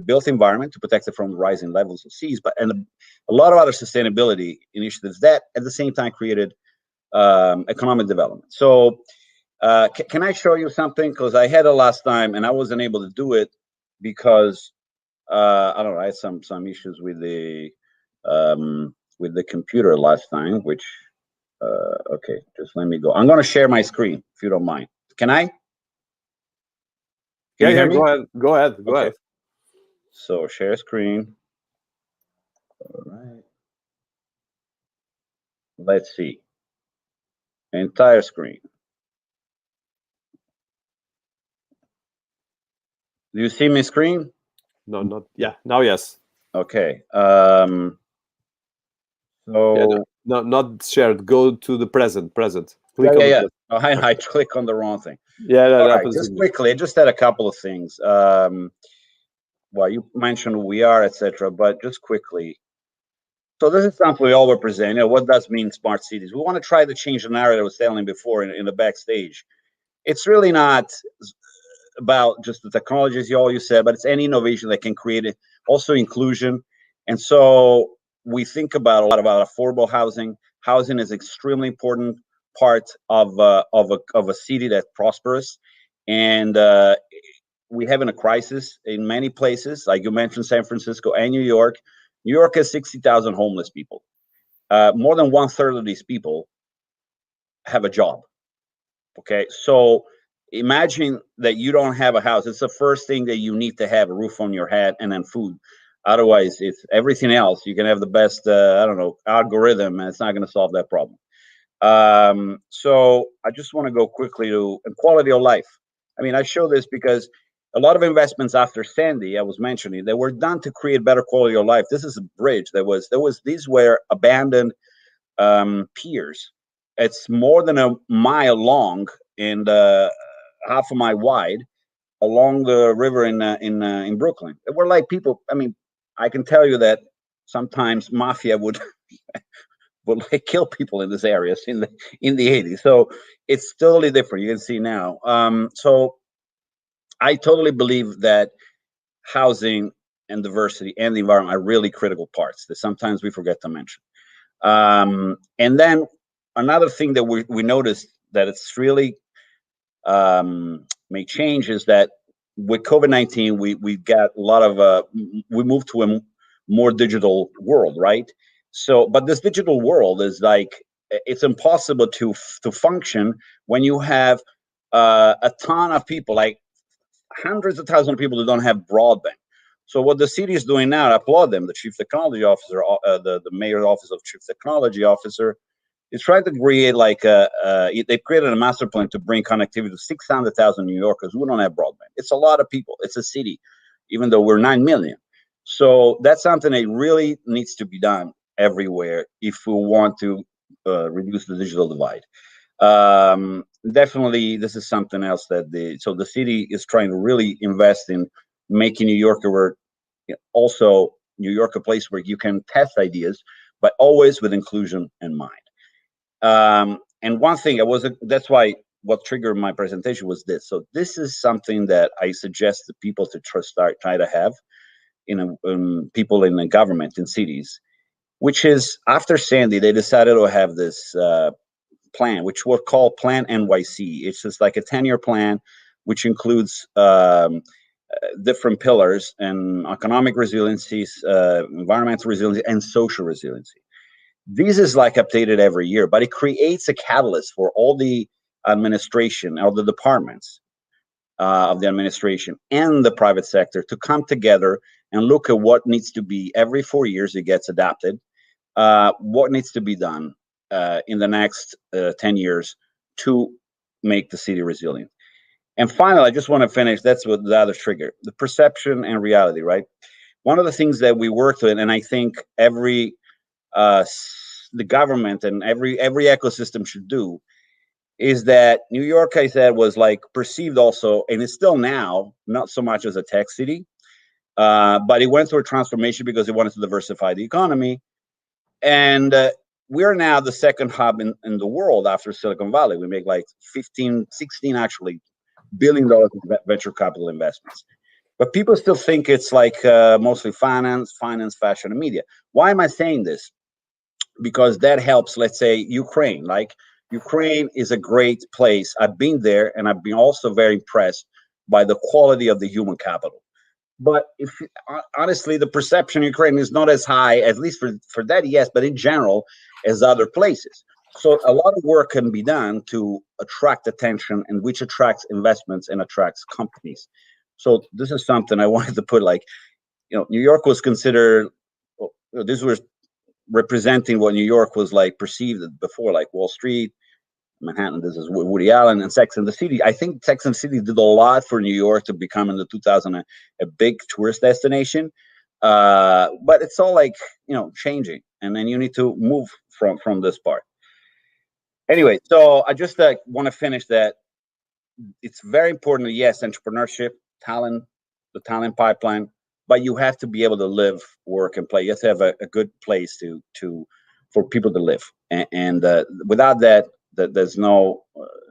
built environment to protect it from rising levels of seas, and a lot of other sustainability initiatives that at the same time created economic development. So can I show you something? Because I had it last time and I wasn't able to do it because I don't know, I had some issues with the computer last time, which okay, just let me go. I'm going to share my screen if you don't mind. Can I? Can you hear me? Go ahead. So share screen. All right. Let's see. Entire screen. Do you see my screen? No, not yeah. Now yes. Okay. So yeah, no, not shared. Go to the present. Click on the present. Oh, I click on the wrong thing. Yeah, that right, just quickly, I just had a couple of things. Well, you mentioned who we are, etc., but just quickly. So this is something we all represent. What does mean smart cities? We want to try to change the narrative I was telling before in the backstage. It's really not about just the technology, as you said, but it's any innovation that can create also inclusion. And so we think about a lot about affordable housing, housing is extremely important part of a city that prospers, and we having a crisis in many places, like you mentioned, San Francisco and New York. New York has 60,000 homeless people. More than 1/3 of these people have a job. Okay, so imagine that you don't have a house. It's the first thing that you need to have: a roof on your head and then food. Otherwise, it's everything else. You can have the best, I don't know, algorithm, and it's not going to solve that problem. So I just want to go quickly to quality of life. I mean, I show this because a lot of investments after Sandy, I was mentioning, they were done to create better quality of life. This is a bridge. These were abandoned piers. It's more than a mile long and half a mile wide along the river in Brooklyn. It were like people. I mean, I can tell you that sometimes mafia would like kill people in these areas in the 80s. So it's totally different. You can see now. So I totally believe that housing and diversity and the environment are really critical parts that sometimes we forget to mention. And then another thing that we noticed that it's really may change is that with COVID-19, we got a lot of we moved to a more digital world, right? So, but this digital world is like, it's impossible to function when you have a ton of people, like hundreds of thousands of people who don't have broadband. So what the city is doing now, I applaud them, the chief technology officer, the mayor's office of chief technology officer, is trying to create like they've created a master plan to bring connectivity to 600,000 New Yorkers who don't have broadband. It's a lot of people. It's a city, even though we're 9 million. So that's something that really needs to be done everywhere if we want to reduce the digital divide. Definitely, this is something else that the city is trying to really invest in making New York also New York a place where you can test ideas, but always with inclusion in mind. And one thing that's why what triggered my presentation was this. So this is something that I suggest to people to try to have people in the government in cities, which is after Sandy, they decided to have this plan, which we'll call Plan NYC. It's just like a 10-year plan, which includes different pillars and economic resiliency, environmental resiliency, and social resiliency. This is like updated every year, but it creates a catalyst for all the administration, all the departments of the administration and the private sector to come together and look at what needs to be every 4 years. It gets adapted. What needs to be done in the next 10 years to make the city resilient. And finally, I just want to finish. That's what the other trigger, the perception and reality, right? One of the things that we worked with, and I think the government and every ecosystem should do, is that New York, I said, was like perceived also, and it's still now, not so much as a tech city, but it went through a transformation because it wanted to diversify the economy. And we're now the second hub in the world after Silicon Valley. We make like 16 actually $billion in venture capital investments. But people still think it's like mostly finance, fashion, and media. Why am I saying this? Because that helps, let's say, Ukraine. Like, Ukraine is a great place. I've been there, and I've been also very impressed by the quality of the human capital. But honestly, the perception in Ukraine is not as high, at least for that, yes, but in general, as other places. So a lot of work can be done to attract attention, and which attracts investments and attracts companies. So this is something I wanted to put, like, New York was considered, this was representing what New York was like perceived before, like Wall Street, Manhattan. This is Woody Allen and Sex and the City. I think Sex and the City did a lot for New York to become in the 2000 a big tourist destination. But it's all like, changing, and then you need to move from this part. Anyway, so I just want to finish that. It's very important. Yes, entrepreneurship, talent, the talent pipeline, but you have to be able to live, work, and play. You have to have a good place for people to live, and without that, there's no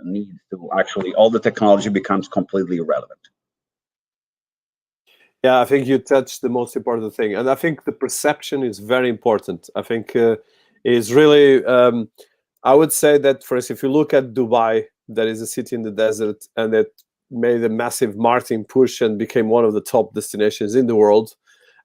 need to actually. All the technology becomes completely irrelevant. Yeah, I think you touched the most important thing, and I think the perception is very important. I think is really, I would say that, for instance, if you look at Dubai, that is a city in the desert, and that made a massive marketing push and became one of the top destinations in the world.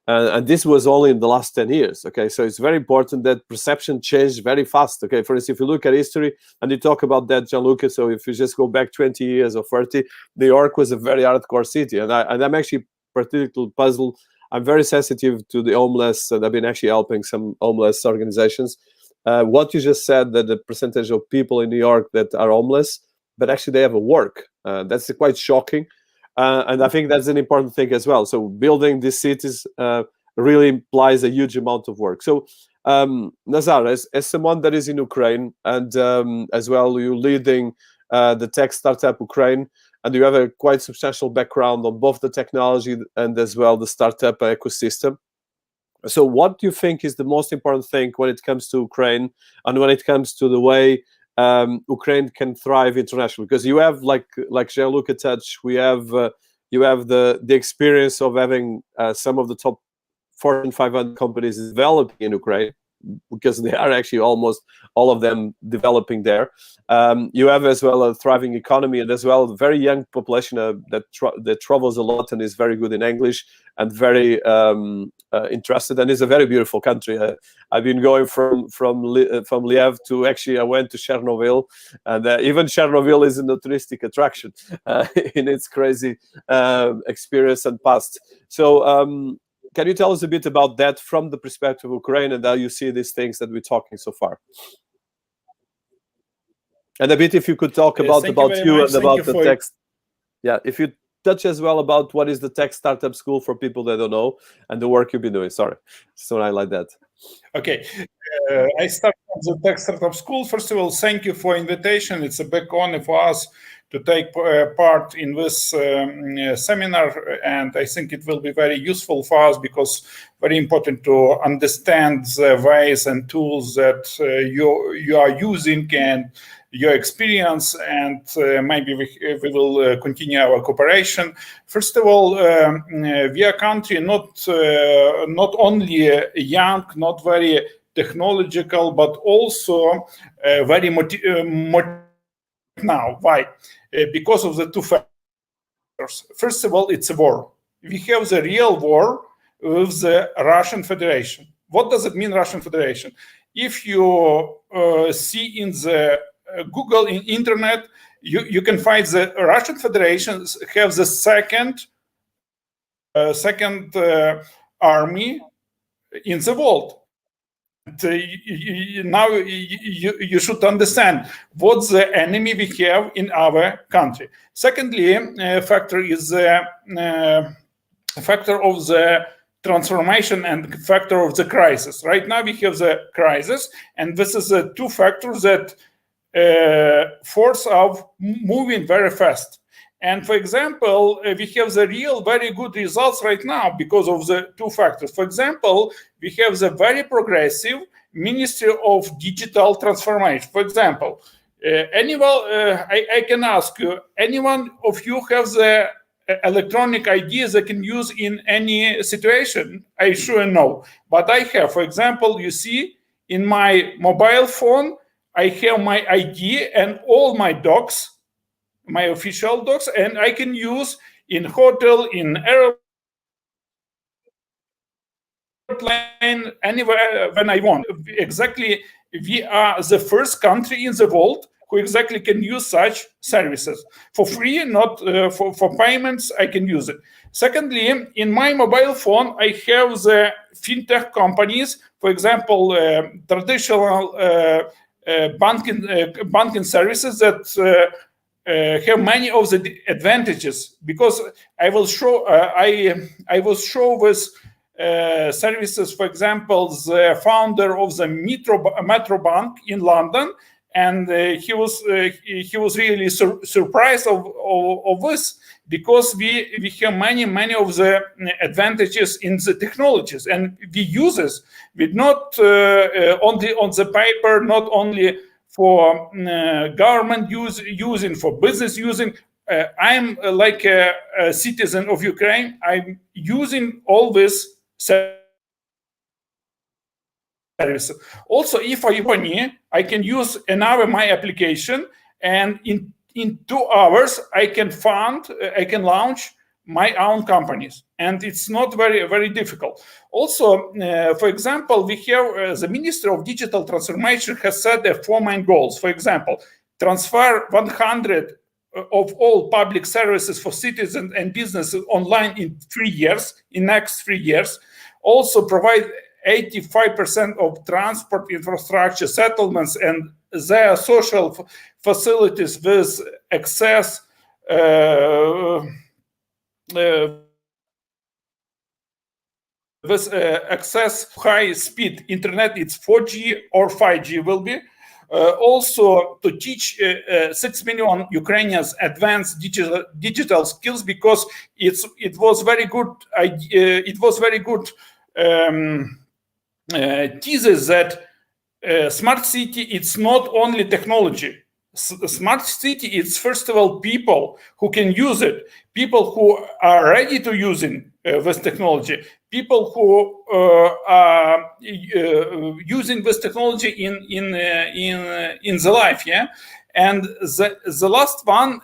And this was only in the last 10 years, okay? So it's very important that perception changed very fast, okay? For instance, if you look at history, and you talk about that, Gianluca, so if you just go back 20 years or 30, New York was a very hardcore city. And I'm actually particularly puzzled. I'm very sensitive to the homeless, and I've been actually helping some homeless organizations. What you just said, that the percentage of people in New York that are homeless, but actually they have a work. That's quite shocking. And I think that's an important thing as well. So building these cities really implies a huge amount of work. So Nazar, as someone that is in Ukraine, and as well you're leading the tech startup Ukraine, and you have a quite substantial background on both the technology and as well the startup ecosystem. So what do you think is the most important thing when it comes to Ukraine, and when it comes to the way Ukraine can thrive internationally? Because you have, like Gianluca touched, you have the experience of having some of the top Fortune 500 companies developing in Ukraine, because they are actually almost all of them developing there. You have as well a thriving economy, and as well a very young population that travels a lot and is very good in English and very interested, and is a very beautiful country. I've been going from Lviv to, actually I went to Chernobyl, and even Chernobyl is a touristic attraction in its crazy experience and past. So can you tell us a bit about that from the perspective of Ukraine, and how you see these things that we're talking so far? And a bit, if you could talk about you and about the text. Yeah, if you touch as well about what is the tech startup school for people that don't know, and the work you've been doing. Sorry, so I like that. Okay, I start from the tech startup school. First of all, thank you for invitation. It's a big honor for us to take part in this seminar, and I think it will be very useful for us, because very important to understand the ways and tools that you are using and your experience, and maybe we will continue our cooperation. First of all, we are a country not only young, not very technological, but also very now. Why? Because of the two factors. First of all, it's a war. We have the real war with the Russian Federation. What does it mean, Russian Federation? If you see in the Google, in internet, you can find the Russian Federation have the second army in the world. Now you should understand what's the enemy we have in our country. Secondly, factor is the factor of the transformation and factor of the crisis. Right now we have the crisis, and this is the two factors that force of moving very fast. And for example, we have the real very good results right now because of the two factors. For example, we have the very progressive Ministry of Digital Transformation. For example, I can ask you, anyone of you have the electronic IDs that can use in any situation? I sure know, but I have. For example, you see in my mobile phone, I have my ID and all my docs, my official docs, and I can use in hotel, in airplane, anywhere when I want. Exactly, we are the first country in the world who exactly can use such services for free, not for payments. I can use it. Secondly, in my mobile phone, I have the fintech companies, for example, traditional banking services that have many of the advantages, because I will show I will show with services. For example, the founder of the Metro Bank in London, and he was really surprised of this, because we have many of the advantages in the technologies, and we use this. We not only on the paper, not only for government using, for business using. I'm like a citizen of Ukraine. I'm using all this services. Also, if I money, I can use another my application, and in 2 hours I can launch my own companies, and it's not very difficult. Also, for example, we have the Minister of Digital Transformation has set 4 main goals. For example, transfer 100 of all public services for citizens and businesses online in 3 years, in next 3 years. Also provide 85% of transport infrastructure, settlements, and their social facilities with access high-speed internet. It's 4G or 5G will be. Also to teach 6 million Ukrainians advanced digital skills, because it was very good. It was very good thesis that smart city, it's not only technology. Smart city, it's first of all people who can use it, people who are ready to using this technology, people who are using this technology in the life, yeah. And the last one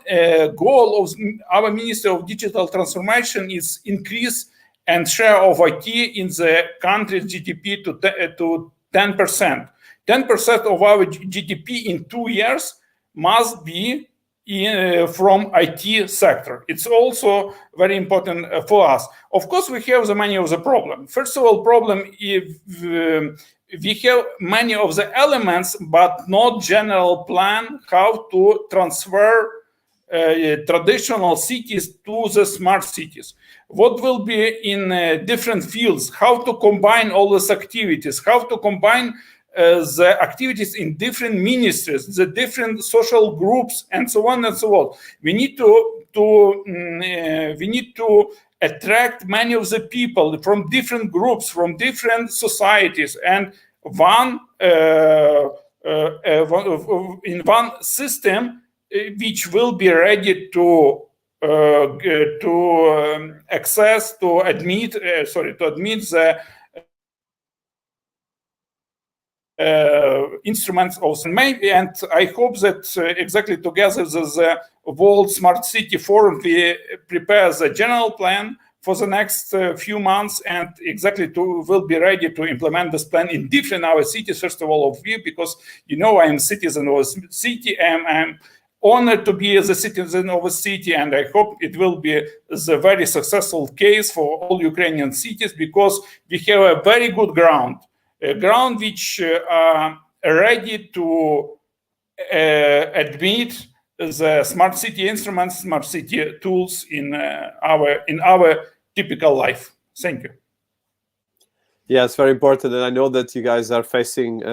goal of our Minister of Digital Transformation is increase and share of IT in the country's GDP to 10%. 10% of our GDP in 2 years must be from IT sector. It's also very important for us. Of course, we have the many of the problem. First of all, problem if we have many of the elements, but not general plan how to transfer traditional cities to the smart cities. What will be in different fields, how to combine all these activities, how to combine the activities in different ministries, the different social groups, and so on and so on. We need to attract many of the people from different groups, from different societies, and in one system which will be ready to admit the instruments of maybe. And I hope that exactly together the World Smart City Forum we prepare the general plan for the next few months, and exactly will be ready to implement this plan in different our cities. First of all, of Lviv, because I am citizen of a city, and I'm honored to be the citizen of a city, and I hope it will be the very successful case for all Ukrainian cities, because we have a very good ground, a ground which are ready to admit the smart city instruments, smart city tools in our typical life. Thank you. Yeah, it's very important, and I know that you guys are facing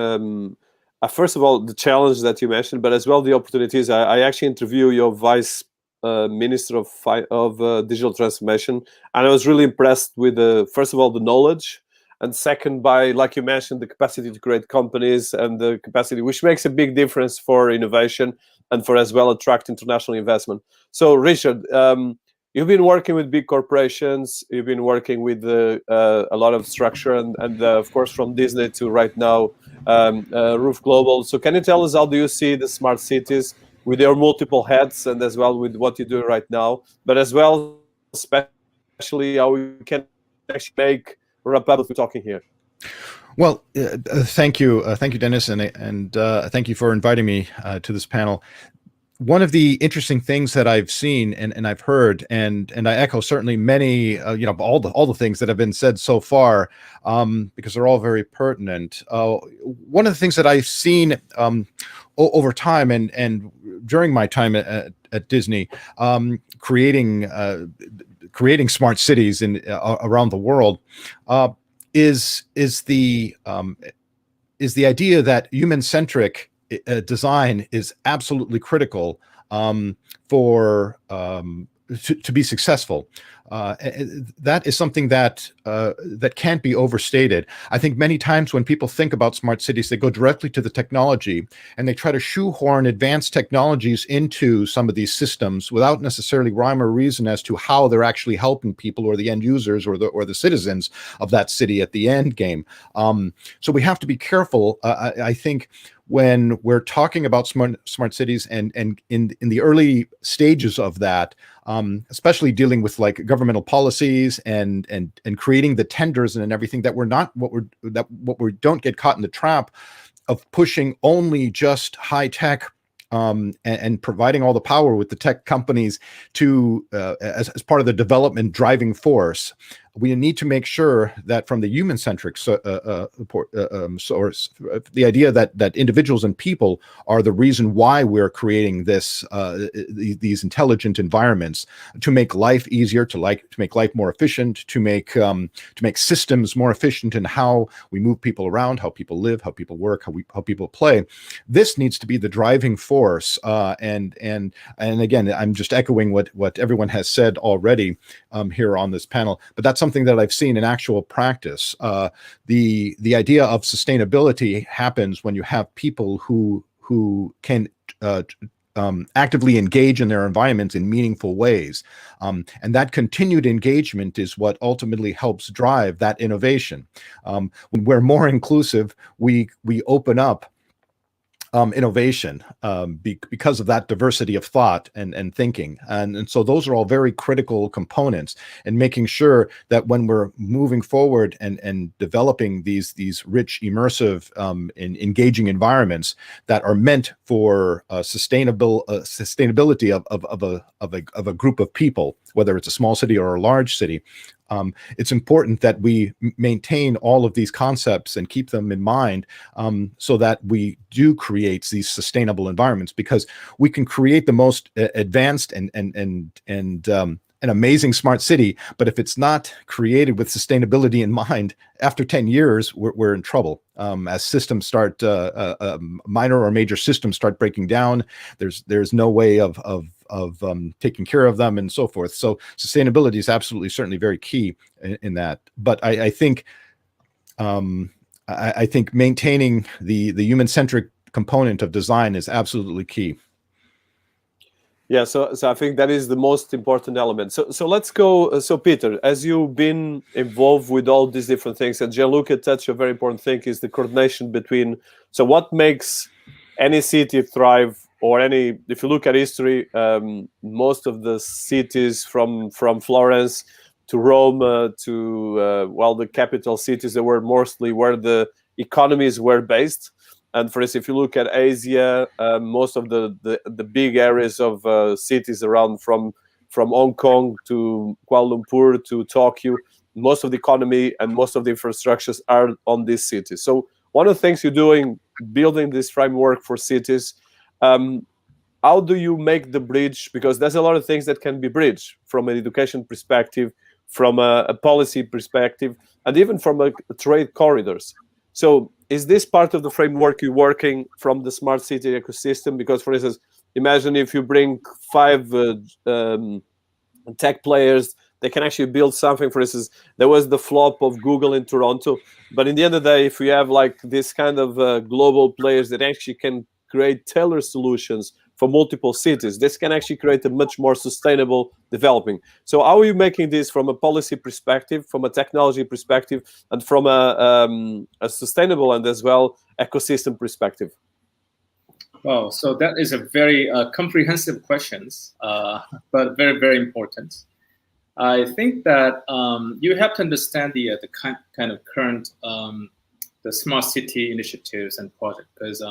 first of all the challenge that you mentioned, but as well the opportunities. I actually interviewed your vice minister of digital transformation, and I was really impressed with first of all the knowledge, and second by, like you mentioned, the capacity to create companies, and the capacity which makes a big difference for innovation and for as well attract international investment. So Richard, you've been working with big corporations, you've been working with a lot of structure, and of course from Disney to right now Roof Global. So can you tell us, how do you see the smart cities with their multiple heads, and as well with what you do right now, but as well especially how we can actually make wrap up we're talking here? Well, thank you, Dinis, and thank you for inviting me to this panel. One of the interesting things that I've seen and I've heard, and I echo certainly many, all the things that have been said so far, because they're all very pertinent. One of the things that I've seen over time and during my time at Disney, creating smart cities around the world, is the idea that human-centric design is absolutely critical for to be successful. That is something that that can't be overstated. I think many times when people think about smart cities, they go directly to the technology and they try to shoehorn advanced technologies into some of these systems without necessarily rhyme or reason as to how they're actually helping people or the end users or the citizens of that city at the end game. So we have to be careful. I think when we're talking about smart cities and in the early stages of that, especially dealing with like governmental policies and creating the tenders and everything, that we don't get caught in the trap of pushing only just high tech and providing all the power with the tech companies to as part of the development driving force. We need to make sure that from the human-centric source, the idea that individuals and people are the reason why we're creating these intelligent environments to make life easier, to make life more efficient, to make systems more efficient in how we move people around, how people live, how people work, how people play. This needs to be the driving force. And again, I'm just echoing what everyone has said already here on this panel, but that's something that I've seen in actual practice. The idea of sustainability happens when you have people who can actively engage in their environments in meaningful ways. And that continued engagement is what ultimately helps drive that innovation. When we're more inclusive, we open up innovation because of that diversity of thought and thinking. And so those are all very critical components in making sure that when we're moving forward and developing these rich, immersive, and engaging environments that are meant for sustainability of a group of people, whether it's a small city or a large city, it's important that we maintain all of these concepts and keep them in mind so that we do create these sustainable environments, because we can create the most advanced and an amazing smart city, but if it's not created with sustainability in mind, after 10 years, we're in trouble. As systems start, minor or major systems start breaking down, there's no way of taking care of them and so forth. So sustainability is absolutely, certainly very key in that. But I think maintaining the human-centric component of design is absolutely key. Yeah, so I think that is the most important element. So let's go. So Peter, as you've been involved with all these different things, and Gianluca touched a very important thing, is the coordination between. So what makes any city thrive, or any? If you look at history, most of the cities from Florence to Rome to the capital cities, they were mostly where the economies were based. And for instance, if you look at Asia, most of the big areas of cities around from Hong Kong to Kuala Lumpur to Tokyo, most of the economy and most of the infrastructures are on these cities. So one of the things you're doing, building this framework for cities, how do you make the bridge? Because there's a lot of things that can be bridged from an education perspective, from a policy perspective, and even from a trade corridors. So is this part of the framework you're working from the smart city ecosystem? Because, for instance, imagine if you bring 5 tech players, they can actually build something. For instance, there was the flop of Google in Toronto. But in the end of the day, if we have like this kind of global players that actually can create tailored solutions for multiple cities, this can actually create a much more sustainable developing. So how are you making this from a policy perspective, from a technology perspective, and from a sustainable and as well ecosystem perspective? Well, so that is a very comprehensive questions, but very, very important. I think that you have to understand the kind of current the smart city initiatives and projects, because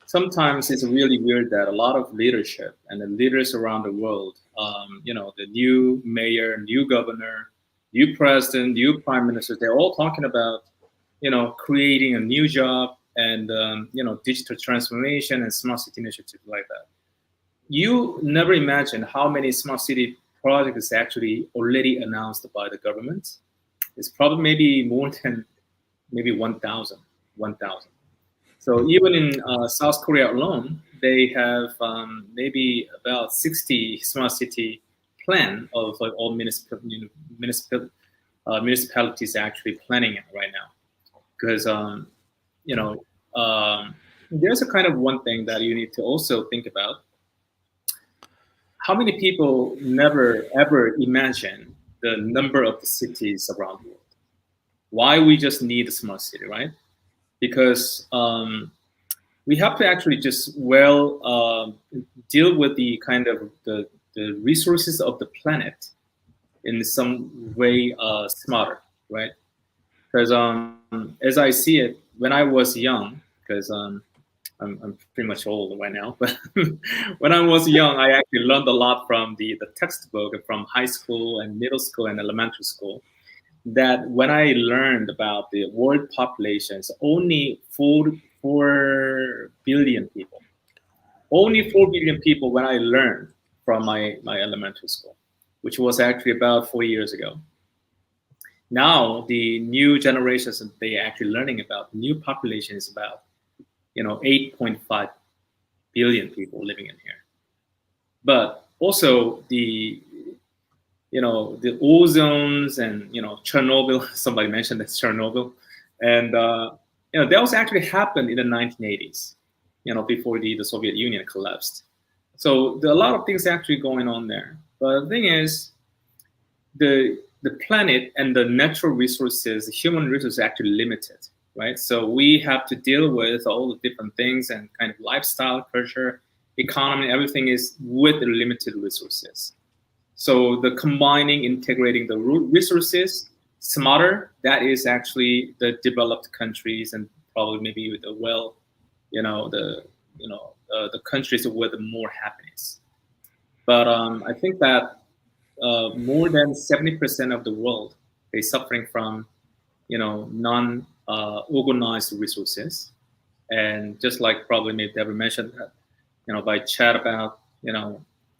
sometimes it's really weird that a lot of leadership and the leaders around the world, the new mayor, new governor, new president, new prime minister, they're all talking about, creating a new job and, digital transformation and smart city initiatives like that. You never imagine how many smart city projects actually already announced by the government. It's probably maybe more than maybe 1,000. So even in South Korea alone, they have maybe about 60 smart city plan of like all municipalities actually planning it right now, because there's a kind of one thing that you need to also think about. How many people never ever imagine the number of the cities around the world? Why we just need a smart city, right? Because we have to actually just deal with the kind of the resources of the planet in some way smarter, right? Because as I see it, when I was young, because I'm pretty much old right now, but when I was young, I actually learned a lot from the textbook from high school and middle school and elementary school. That when I learned about the world populations, only 4 billion people. Only 4 billion people when I learned from my elementary school, which was actually about 4 years ago. Now the new generations, they actually learning about new population is about 8.5 billion people living in here. But also the ozones and Chernobyl. Somebody mentioned that Chernobyl, and that was actually happened in the 1980s. Before the Soviet Union collapsed. So there are a lot of things actually going on there. But the thing is, the planet and the natural resources, the human resources, are actually limited, right? So we have to deal with all the different things and kind of lifestyle, culture, economy, everything is with the limited resources. So the combining, integrating the resources smarter, that is actually the developed countries and probably maybe with the the countries with more happiness. But I think that more than 70% of the world, they're suffering from non-organized resources. And just like probably maybe Debra mentioned that, by chat about,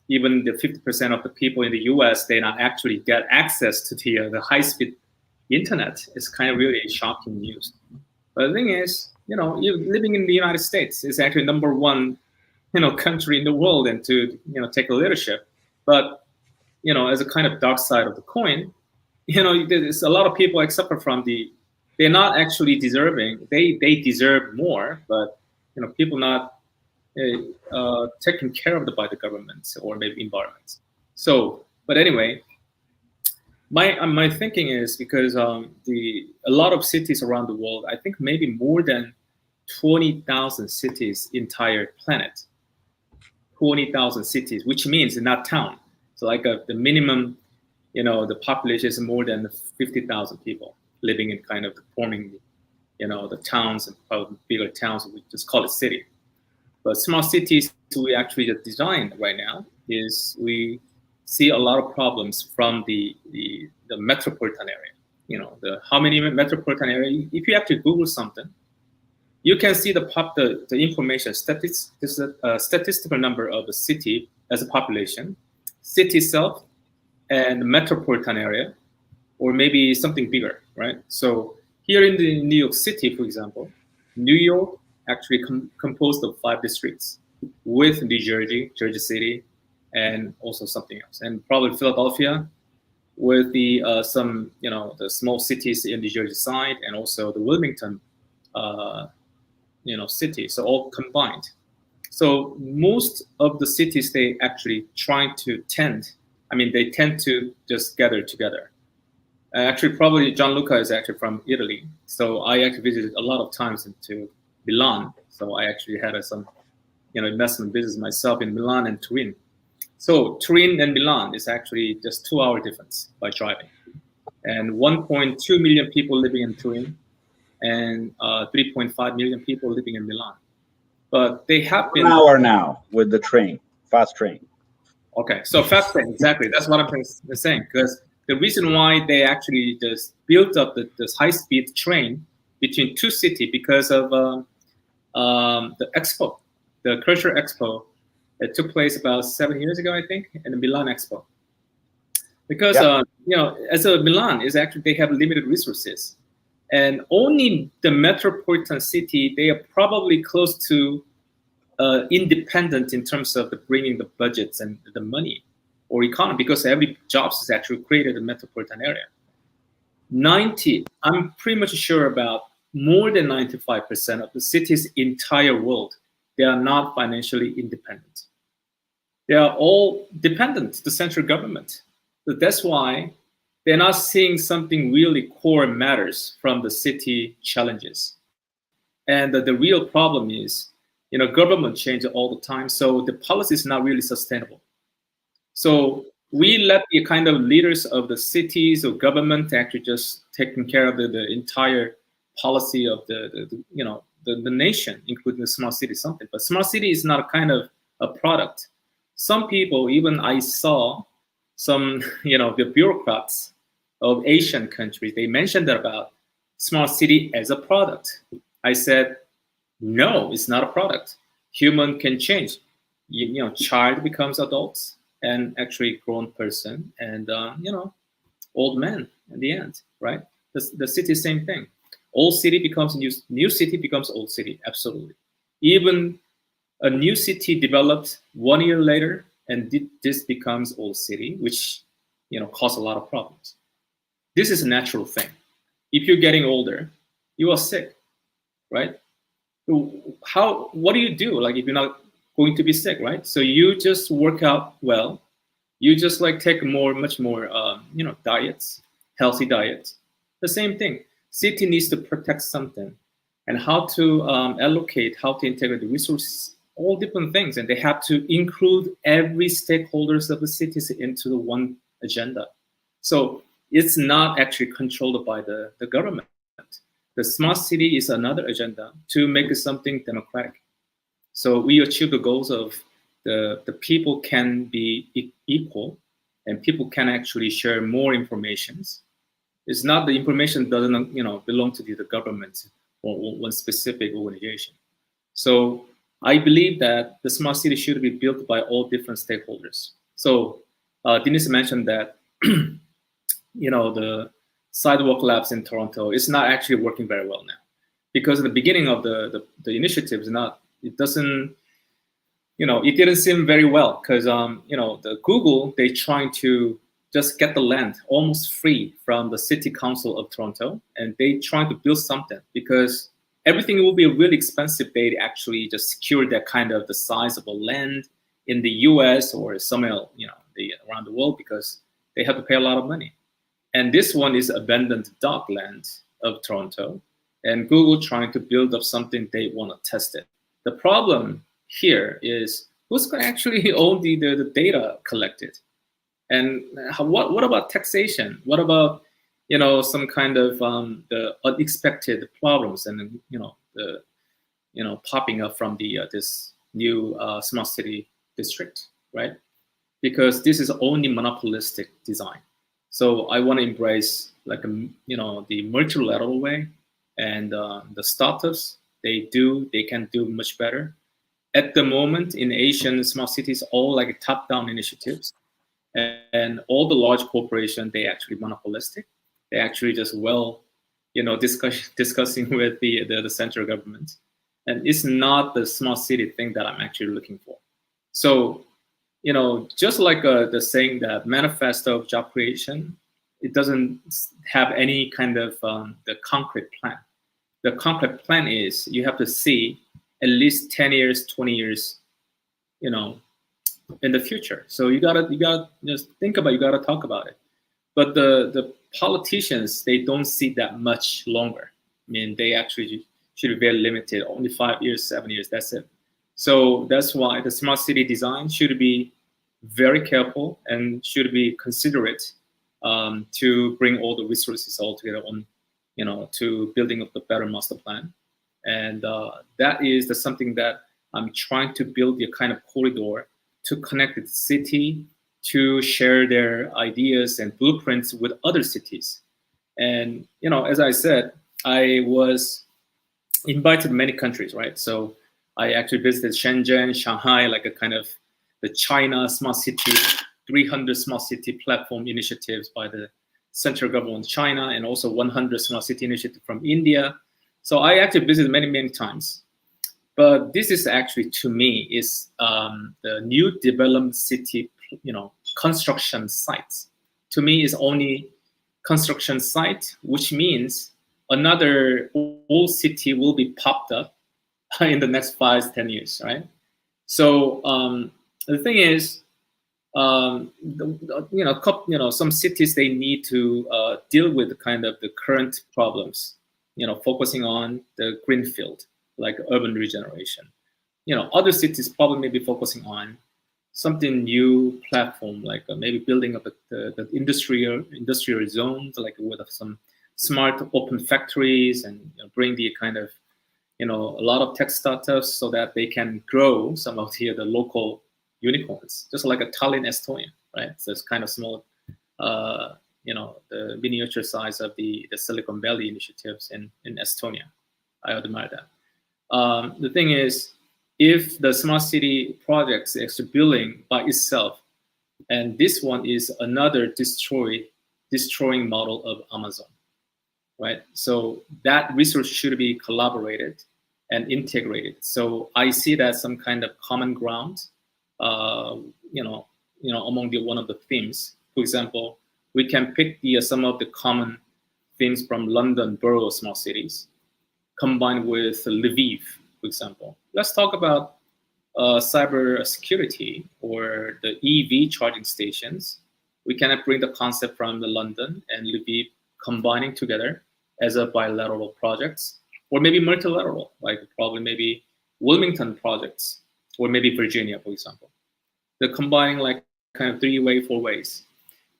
even the 50% of the people in the US, they not actually get access to the high-speed internet. It's kind of really shocking news. But the thing is, you living in the United States is actually number one, country in the world, and to take a leadership. But as a kind of dark side of the coin, there's a lot of people except from they're not actually deserving. They deserve more, but people not taken care of by the government or maybe environment. So, but anyway, my thinking is because a lot of cities around the world, I think maybe more than 20,000 cities entire planet, 20,000 cities, which means not town. So like the minimum, the population is more than 50,000 people living in kind of forming, the towns and probably bigger towns. We just call it city. But small cities we actually just designed right now is we see a lot of problems from the metropolitan area. How many metropolitan area? If you actually Google something, you can see the information, statistical number of the city as a population, city itself, and the metropolitan area, or maybe something bigger, right? So here in the New York City, for example, New York actually composed of 5 districts with New Jersey, Jersey City, and also something else, and probably Philadelphia with the some the small cities in the Jersey side, and also the Wilmington city. So all combined. So most of the cities they actually they tend to just gather together. Actually, probably Gianluca is actually from Italy, so I actually visited a lot of times into Milan. So I actually had some investment business myself in Milan and Turin. So Turin and Milan is actually just 2-hour difference by driving, and 1.2 million people living in Turin, and 3.5 million people living in Milan. But they have been 1 hour now with the train, fast train. Okay, so fast train, exactly. That's what I'm saying. Because the reason why they actually just built up this high-speed train between 2 cities because of the expo, the culture expo. It took place about 7 years ago, I think, in the Milan Expo. Because as a Milan is actually they have limited resources, and only the metropolitan city they are probably close to independent in terms of bringing the budgets and the money. or economy, because every jobs is actually created in the metropolitan area. I'm pretty much sure about more than 95% of the cities entire world, they are not financially independent. They are all dependent to the central government. So that's why they're not seeing something really core matters from the city challenges. And the real problem is, government changes all the time, so the policy is not really sustainable. So we let the kind of leaders of the cities or government actually just taking care of the entire policy of the nation, including the smart city something. But smart city is not a kind of a product. Some people, even I saw some, the bureaucrats of Asian countries, they mentioned about smart city as a product. I said, no, it's not a product. Human can change. Child becomes adults, and actually grown person, and old man at the end, right? The city, same thing. Old city becomes new city becomes old city, absolutely. Even a new city developed 1 year later, and this becomes old city, which cause a lot of problems. This is a natural thing. If you're getting older, you are sick, right? What do you do? Like if you're not going to be sick, right? So you just work out well. You just take much more, diets, healthy diets. The same thing. City needs to protect something, and how to allocate, how to integrate the resources, all different things, and they have to include every stakeholders of the cities into the one agenda. So it's not actually controlled by the government. The smart city is another agenda to make it something democratic. So we achieve the goals of the people can be equal, and people can actually share more information. It's not the information doesn't belong to the government or one specific organization. So I believe that the smart city should be built by all different stakeholders. So Dinis mentioned that the sidewalk labs in Toronto is not actually working very well now, because at the beginning of the initiative it didn't seem very well, because the Google, they trying to just get the land almost free from the city council of Toronto, and they trying to build something, because everything will be really expensive. They actually just secure that kind of the size of a land in the US or somewhere around the world, because they have to pay a lot of money. And this one is abandoned dock land of Toronto, and Google trying to build up something they want to test it. The problem here is who's going to actually own the data collected, and what about taxation? What about some kind of the unexpected problems and popping up from this new smart city district, right? Because this is only monopolistic design. So I want to embrace the multilateral way, and the startups they can do much better. At the moment in Asian smart cities, all top-down initiatives, and all the large corporations, they actually monopolistic. They actually just discussing with the central government, and it's not the smart city thing that I'm actually looking for. So just like the saying that manifesto of job creation, it doesn't have any kind of the concrete plan. The concrete plan is you have to see at least 10 years, 20 years, in the future. So you gotta just think about it, you gotta talk about it. But the politicians, they don't see that much longer. I mean, they actually should be very limited, only 5 years, 7 years, that's it. So that's why the smart city design should be very careful and should be considerate to bring all the resources all together on, to building up the better master plan. And that is something that I'm trying to build a kind of corridor to connect the city, to share their ideas and blueprints with other cities. And, as I said, I was invited to many countries, right? So I actually visited Shenzhen, Shanghai, like a kind of the China smart city, 300 smart city platform initiatives by the central government of China, and also 100 smart city initiative from India. So I actually visited many, many times. But this is actually, to me, is the new development city, construction sites. To me, is only construction site, which means another old city will be popped up in the next 5-10 years, right? So the thing is, some cities, they need to deal with kind of the current problems, focusing on the greenfield, like urban regeneration. Other cities probably may be focusing on something new platform, like maybe building up the industrial zones, like with some smart open factories, and bring the kind of a lot of tech startups so that they can grow some of the local unicorns, just like a Tallinn, Estonia, right? So it's kind of small, the miniature size of the Silicon Valley initiatives in Estonia. I admire that. The thing is, if the smart city projects is building by itself, and this one is another destroying model of Amazon, right? So that research should be collaborated and integrated. So I see that some kind of common ground, among one of the themes. For example, we can pick some of the common themes from London borough smart cities, combined with Lviv, for example. Let's talk about cyber security or the EV charging stations. We can bring the concept from the London and Lviv combining together as a bilateral projects, or maybe multilateral, like probably maybe Wilmington projects, or maybe Virginia, for example. They're combining like kind of 3-way, 4 ways.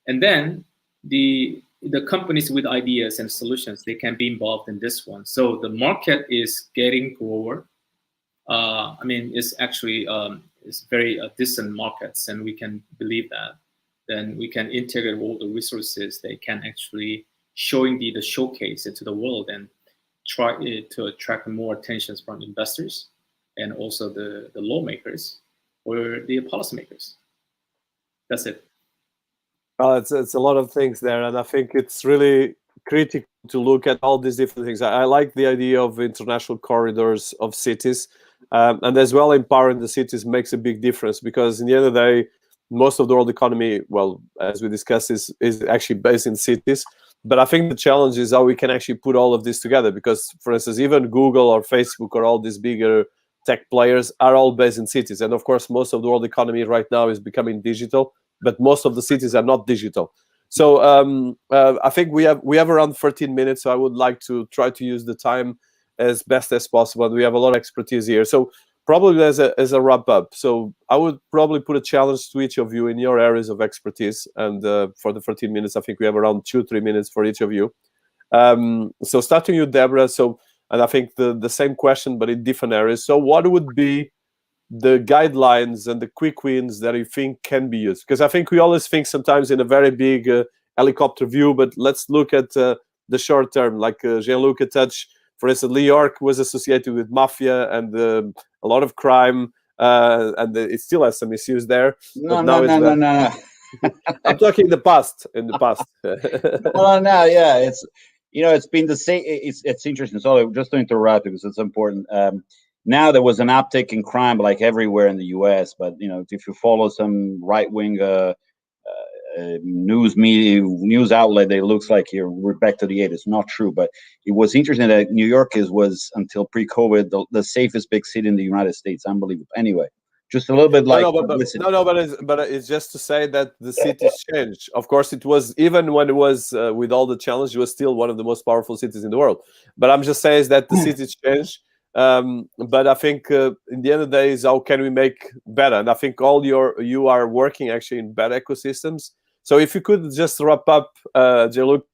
And then the companies with ideas and solutions, they can be involved in this one. So the market is getting grower. It's actually it's very decent markets, and we can believe that. Then we can integrate all the resources. They can actually showing the showcase it to the world and try to attract more attention from investors and also the lawmakers or the policymakers. That's it. It's a lot of things there, and I think it's really critical to look at all these different things. I like the idea of international corridors of cities, and as well empowering the cities makes a big difference, because in the end of the day, most of the world economy, well, as we discussed, is actually based in cities. But I think the challenge is how we can actually put all of this together, because, for instance, even Google or Facebook or all these bigger tech players are all based in cities. And of course, most of the world economy right now is becoming digital, but most of the cities are not digital. So I think we have around 13 minutes. So I would like to try to use the time as best as possible. And we have a lot of expertise here. So probably as a wrap up, so I would probably put a challenge to each of you in your areas of expertise. And for the 13 minutes, I think we have around 2-3 minutes for each of you. So starting with Debra. So, and I think the same question, but in different areas. So what would be the guidelines and the quick wins that you think can be used? Because I think we always think sometimes in a very big helicopter view, but let's look at the short term, like Jean-Luc touched. For instance, New York was associated with mafia and a lot of crime, and it still has some issues there. No. I'm talking in the past. Yeah, it's been the same. It's interesting. So just to interrupt, because it's important. Now there was an uptick in crime, like everywhere in the U.S. But if you follow some right-wing news outlet, it looks like we're back to the 80s. Not true, but it was interesting that New York was until pre-COVID the safest big city in the United States. Unbelievable. Anyway, just a little bit like but it's just to say that the cities changed. Of course, it was, even when it was with all the challenge, it was still one of the most powerful cities in the world. But I'm just saying is that the cities changed. But I think in the end of the day is how can we make better? And I think you are working actually in better ecosystems. So if you could just wrap up, Jean-Luc,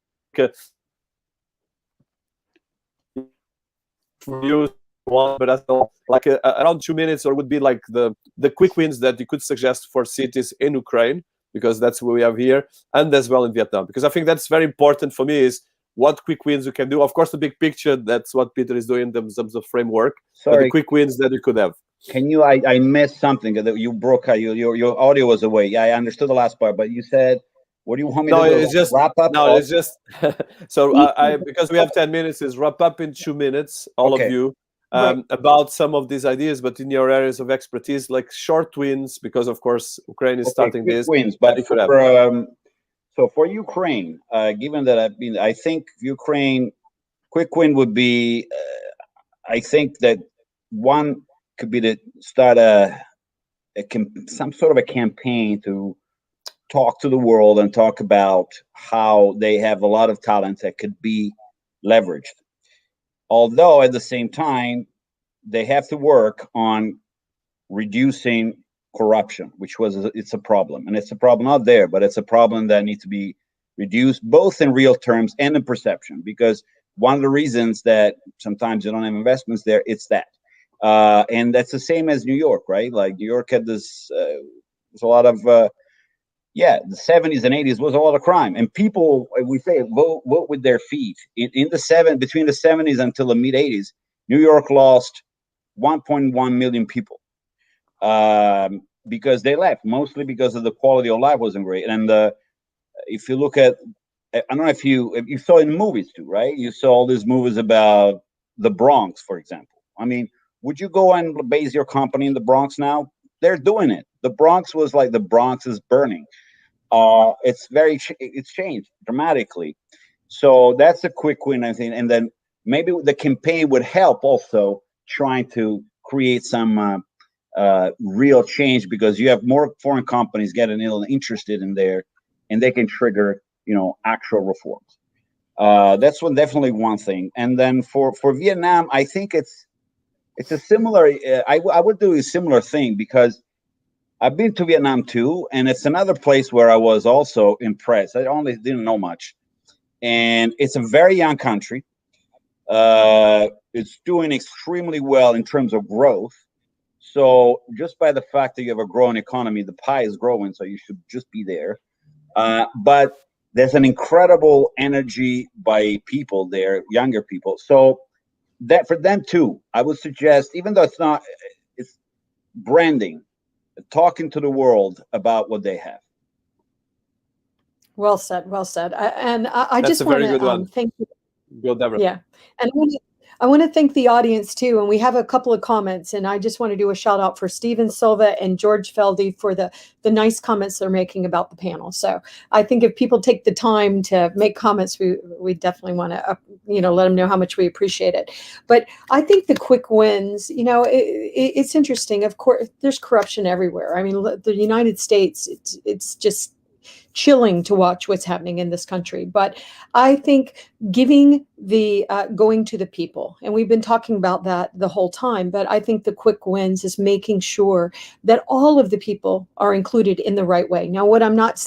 for you, but I thought like around 2 minutes, or would be like the quick wins that you could suggest for cities in Ukraine, because that's what we have here, and as well in Vietnam, because I think that's very important for me is what quick wins you can do. Of course, the big picture, that's what Peter is doing in terms of framework. Sorry. But the quick wins that you could have. Can you, I missed something that you broke out. Your audio was away. Yeah, I understood the last part, but you said, what do you want me to do? It's just wrap up? No, it's just, so I because we have 10 minutes, is wrap up in 2 minutes, all of you. Right. about some of these ideas, but in your areas of expertise, like short wins, because of course Ukraine is starting quick this. wins, but it could happen. for, so for Ukraine, given that I think Ukraine, quick win would be, I think that one could be to start some sort of a campaign to talk to the world and talk about how they have a lot of talents that could be leveraged. Although at the same time, they have to work on reducing corruption, which it's a problem, and it's a problem out there, but it's a problem that needs to be reduced both in real terms and in perception, because one of the reasons that sometimes you don't have investments there, it's that. And that's the same as New York, right? Like New York had this, there's a lot of, the 70s and 80s was a lot of crime, and people, we say, vote with their feet. Between the 70s until the mid 80s, New York lost 1.1 million people because they left, mostly because of the quality of life wasn't great. And if you look at, I don't know if you saw in movies too, right? You saw all these movies about the Bronx, for example. I mean, would you go and base your company in the Bronx now? They're doing it. The Bronx was like the Bronx is burning. It's changed dramatically. So that's a quick win, I think. And then maybe the campaign would help also trying to create some real change, because you have more foreign companies getting interested in there, and they can trigger, actual reforms. That's definitely one thing. And then for Vietnam, I think it's a similar. I would do a similar thing, because I've been to Vietnam too, and it's another place where I was also impressed. I only didn't know much, and it's a very young country. It's doing extremely well in terms of growth. So just by the fact that you have a growing economy, the pie is growing, so you should just be there. But there's an incredible energy by people there, younger people. So that for them too, I would suggest, even though it's branding, talking to the world about what they have. Well said. Well said. I That's just a want very good to one. thank you. Go, Debra. Yeah, and I want to thank the audience too. And we have a couple of comments, and I just want to do a shout out for Steven Silva and George Feldy for the nice comments they're making about the panel. So I think if people take the time to make comments, we definitely want to let them know how much we appreciate it. But I think the quick wins, it's interesting. Of course, there's corruption everywhere. I mean, the United States, it's just chilling to watch what's happening in this country. But I think giving the going to the people, and we've been talking about that the whole time, but I think the quick wins is making sure that all of the people are included in the right way. Now, what I'm not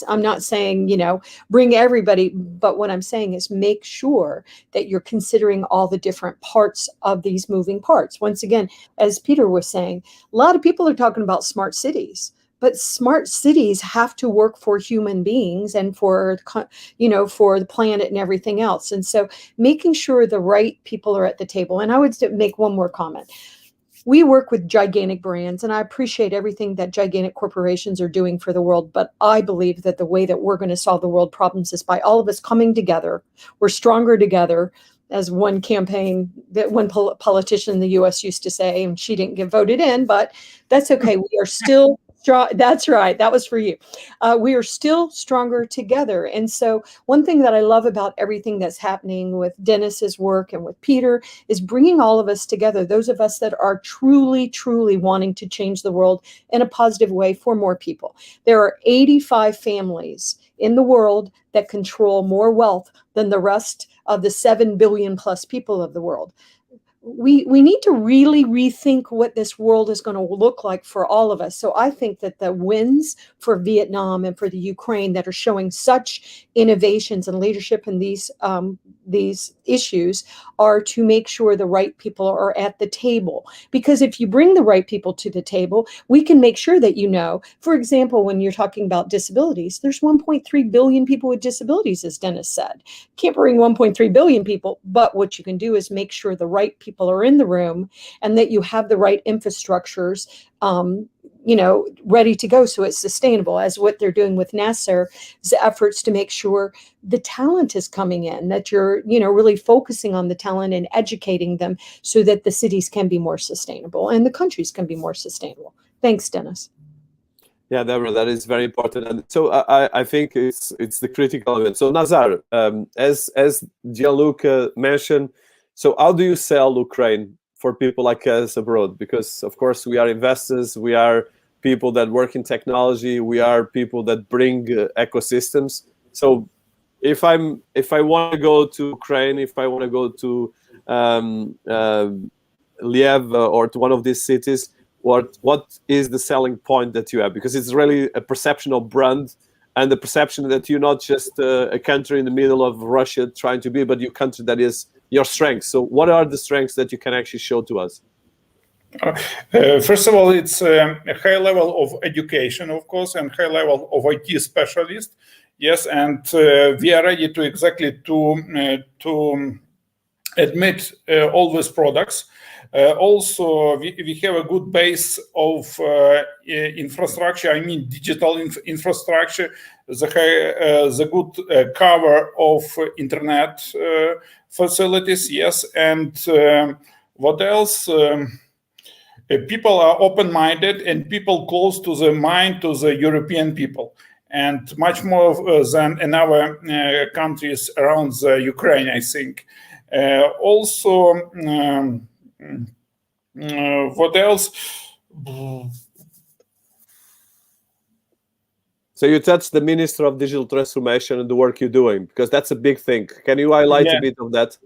saying, bring everybody, but what I'm saying is make sure that you're considering all the different parts of these moving parts. Once again, as Peter was saying, a lot of people are talking about smart cities. But smart cities have to work for human beings and for the planet and everything else. And so making sure the right people are at the table. And I would make one more comment. We work with gigantic brands, and I appreciate everything that gigantic corporations are doing for the world. But I believe that the way that we're going to solve the world problems is by all of us coming together. We're stronger together, as one campaign that one politician in the U.S. used to say, and she didn't get voted in, but that's okay. We are still strong. That's right. That was for you. We are still stronger together. And so one thing that I love about everything that's happening with Dinis's work and with Peter is bringing all of us together, those of us that are truly, truly wanting to change the world in a positive way for more people. There are 85 families in the world that control more wealth than the rest of the 7 billion plus people of the world. We need to really rethink what this world is going to look like for all of us. So I think that the wins for Vietnam and for the Ukraine that are showing such innovations and leadership in these issues are to make sure the right people are at the table. Because if you bring the right people to the table, we can make sure that, for example, when you're talking about disabilities, there's 1.3 billion people with disabilities, as Dinis said. Can't bring 1.3 billion people, but what you can do is make sure the right people are in the room and that you have the right infrastructures ready to go, so it's sustainable, as what they're doing with Nasser's efforts to make sure the talent is coming in, that you're really focusing on the talent and educating them so that the cities can be more sustainable and the countries can be more sustainable. Thanks, Dinis. Yeah, Debra, that is very important, and so I think it's the critical element. So Nazar, as Gianluca mentioned, so how do you sell Ukraine for people like us abroad? Because of course we are investors, we are people that work in technology, we are people that bring ecosystems. So if I want to go to Ukraine, if I want to go to Lviv or to one of these cities, what is the selling point that you have? Because it's really a perception of brand and the perception that you're not just a country in the middle of Russia trying to be, but your country that is your strengths. So what are the strengths that you can actually show to us? First of all, it's a high level of education, of course, and high level of IT specialists. Yes, and we are ready to admit all these products. Also, we have a good base of infrastructure. I mean, digital infrastructure, the good cover of internet facilities. Yes, and what else? People are open-minded and people close to the mind to the European people, and much more than in our countries around the Ukraine, I think. Also, what else? So you touched the Minister of Digital Transformation and the work you're doing, because that's a big thing. Can you highlight a bit of that?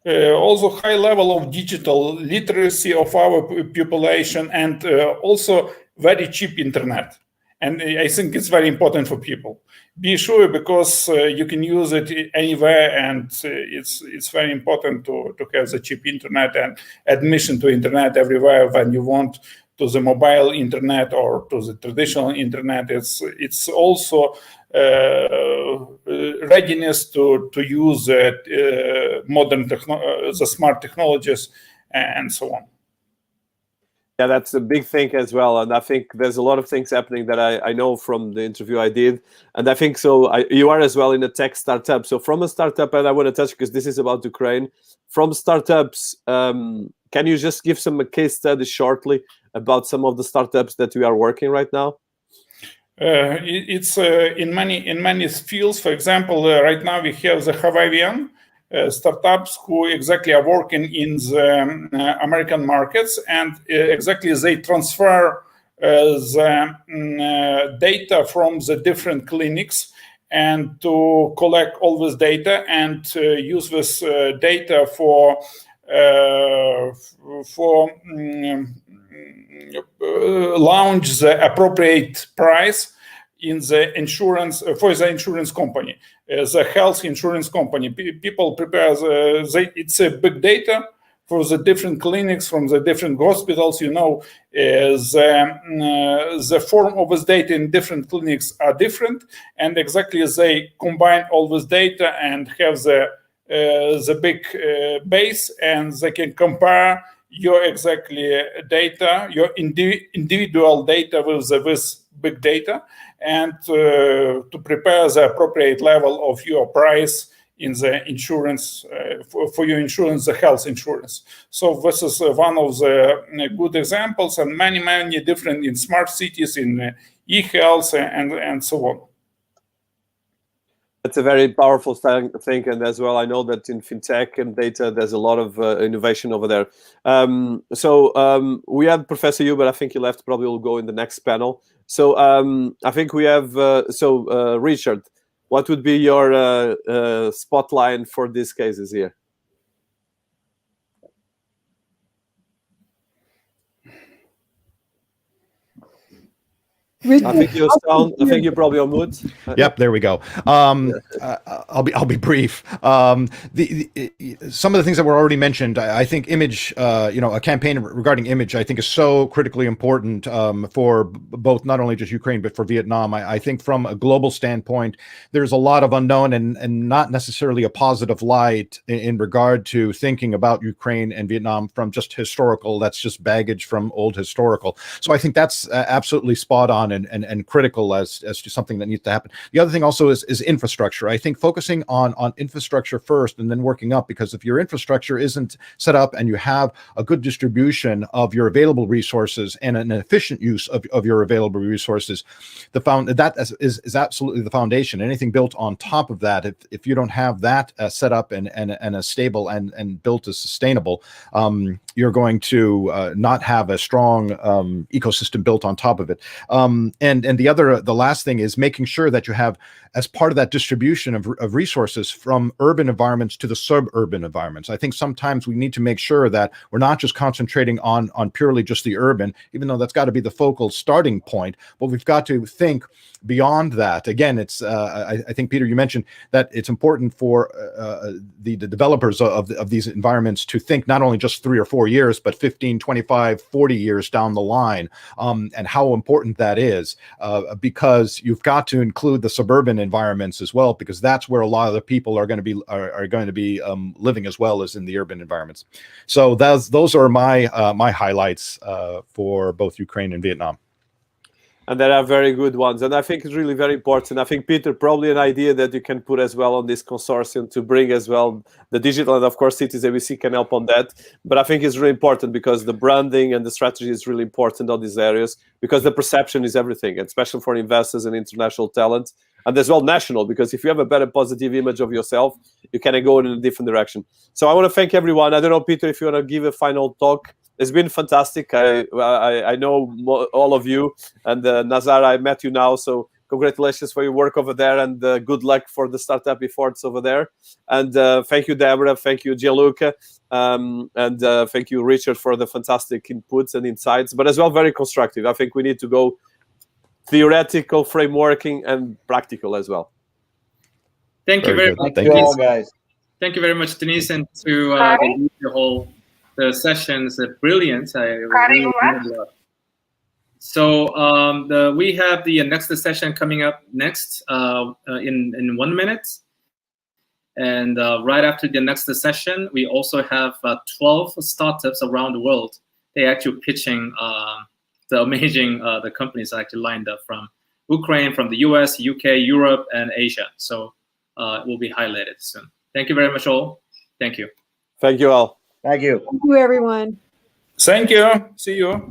Also high level of digital literacy of our population, and also very cheap internet. And I think it's very important for people. Be sure, because you can use it anywhere, and it's very important to have the cheap internet and admission to internet everywhere when you want, to the mobile internet or to the traditional internet. It's also readiness to use modern the smart technologies and so on. Yeah, that's a big thing as well, and I think there's a lot of things happening that I know from the interview I did, and I think so. You are as well in a tech startup. So from a startup, and I want to touch, because this is about Ukraine. From startups, can you just give some case studies shortly about some of the startups that we are working right now? It's in many fields. For example, right now we have the Hawaiian startups who exactly are working in the American markets, and exactly they transfer the data from the different clinics, and to collect all this data and use this data for launch the appropriate price in the insurance for the insurance company, the health insurance company. People prepare it's a big data for the different clinics from the different hospitals. The form of this data in different clinics are different, and exactly they combine all this data and have the big base, and they can compare your exactly data, your individual data with this big data, and to prepare the appropriate level of your price in the insurance for your insurance, the health insurance. So this is one of the good examples, and many different in smart cities, in e-health, and so on. That's a very powerful thing, and as well, I know that in fintech and data, there's a lot of innovation over there. We have Professor Yu, but I think he left. Probably will go in the next panel. So I think we have Richard. What would be your spotlight for these cases here? I think you're sound. I think you're probably on mute. Yep, there we go. I'll be brief. Some of the things that were already mentioned, I think image, a campaign regarding image, I think is so critically important for both not only just Ukraine but for Vietnam. I think from a global standpoint, there's a lot of unknown and not necessarily a positive light in regard to thinking about Ukraine and Vietnam from just historical. That's just baggage from old historical. So I think that's absolutely spot on and critical as to something that needs to happen. The other thing also is infrastructure. I think focusing on infrastructure first and then working up, because if your infrastructure isn't set up and you have a good distribution of your available resources and an efficient use of your available resources, that is absolutely the foundation. Anything built on top of that, if you don't have that set up and a stable and built as sustainable, you're going to not have a strong ecosystem built on top of it. And the last thing is making sure that you have, as part of that distribution of resources from urban environments to the suburban environments. I think sometimes we need to make sure that we're not just concentrating on purely just the urban, even though that's got to be the focal starting point, but we've got to think beyond that. Again, it's I think, Peter, you mentioned that it's important for the developers of these environments to think not only just 3 or 4 years, but 15, 25, 40 years down the line, and how important that is, because you've got to include the suburban environments as well, because that's where a lot of the people are going to be living as well as in the urban environments. So those are my highlights for both Ukraine and Vietnam. And there are very good ones. And I think it's really very important. I think, Peter, probably an idea that you can put as well on this consortium to bring as well the digital, and of course, citiesabc can help on that. But I think it's really important because the branding and the strategy is really important on these areas, because the perception is everything, especially for investors and international talent. And as well national, because if you have a better positive image of yourself, you can go in a different direction. So I want to thank everyone. I don't know, Peter, if you want to give a final talk. It's been fantastic. I know all of you, and Nazar, I met you now, so congratulations for your work over there, and good luck for the startup efforts over there. And thank you, Debra. Thank you, Gianluca, and thank you, Richard, for the fantastic inputs and insights, but as well very constructive. I think we need to go theoretical, frameworking, and practical as well. Thank you very much. Thank you all, guys. Thank you very much, Denise, and to the sessions are brilliant. I really love. So we have the next session coming up next in 1 minute, and right after the next session, we also have 12 startups around the world. They actually pitching the amazing the companies actually lined up from Ukraine, from the US, UK, Europe, and Asia. So it will be highlighted soon. Thank you very much, all. Thank you. Thank you all. Thank you. Thank you, everyone. Thank you. See you.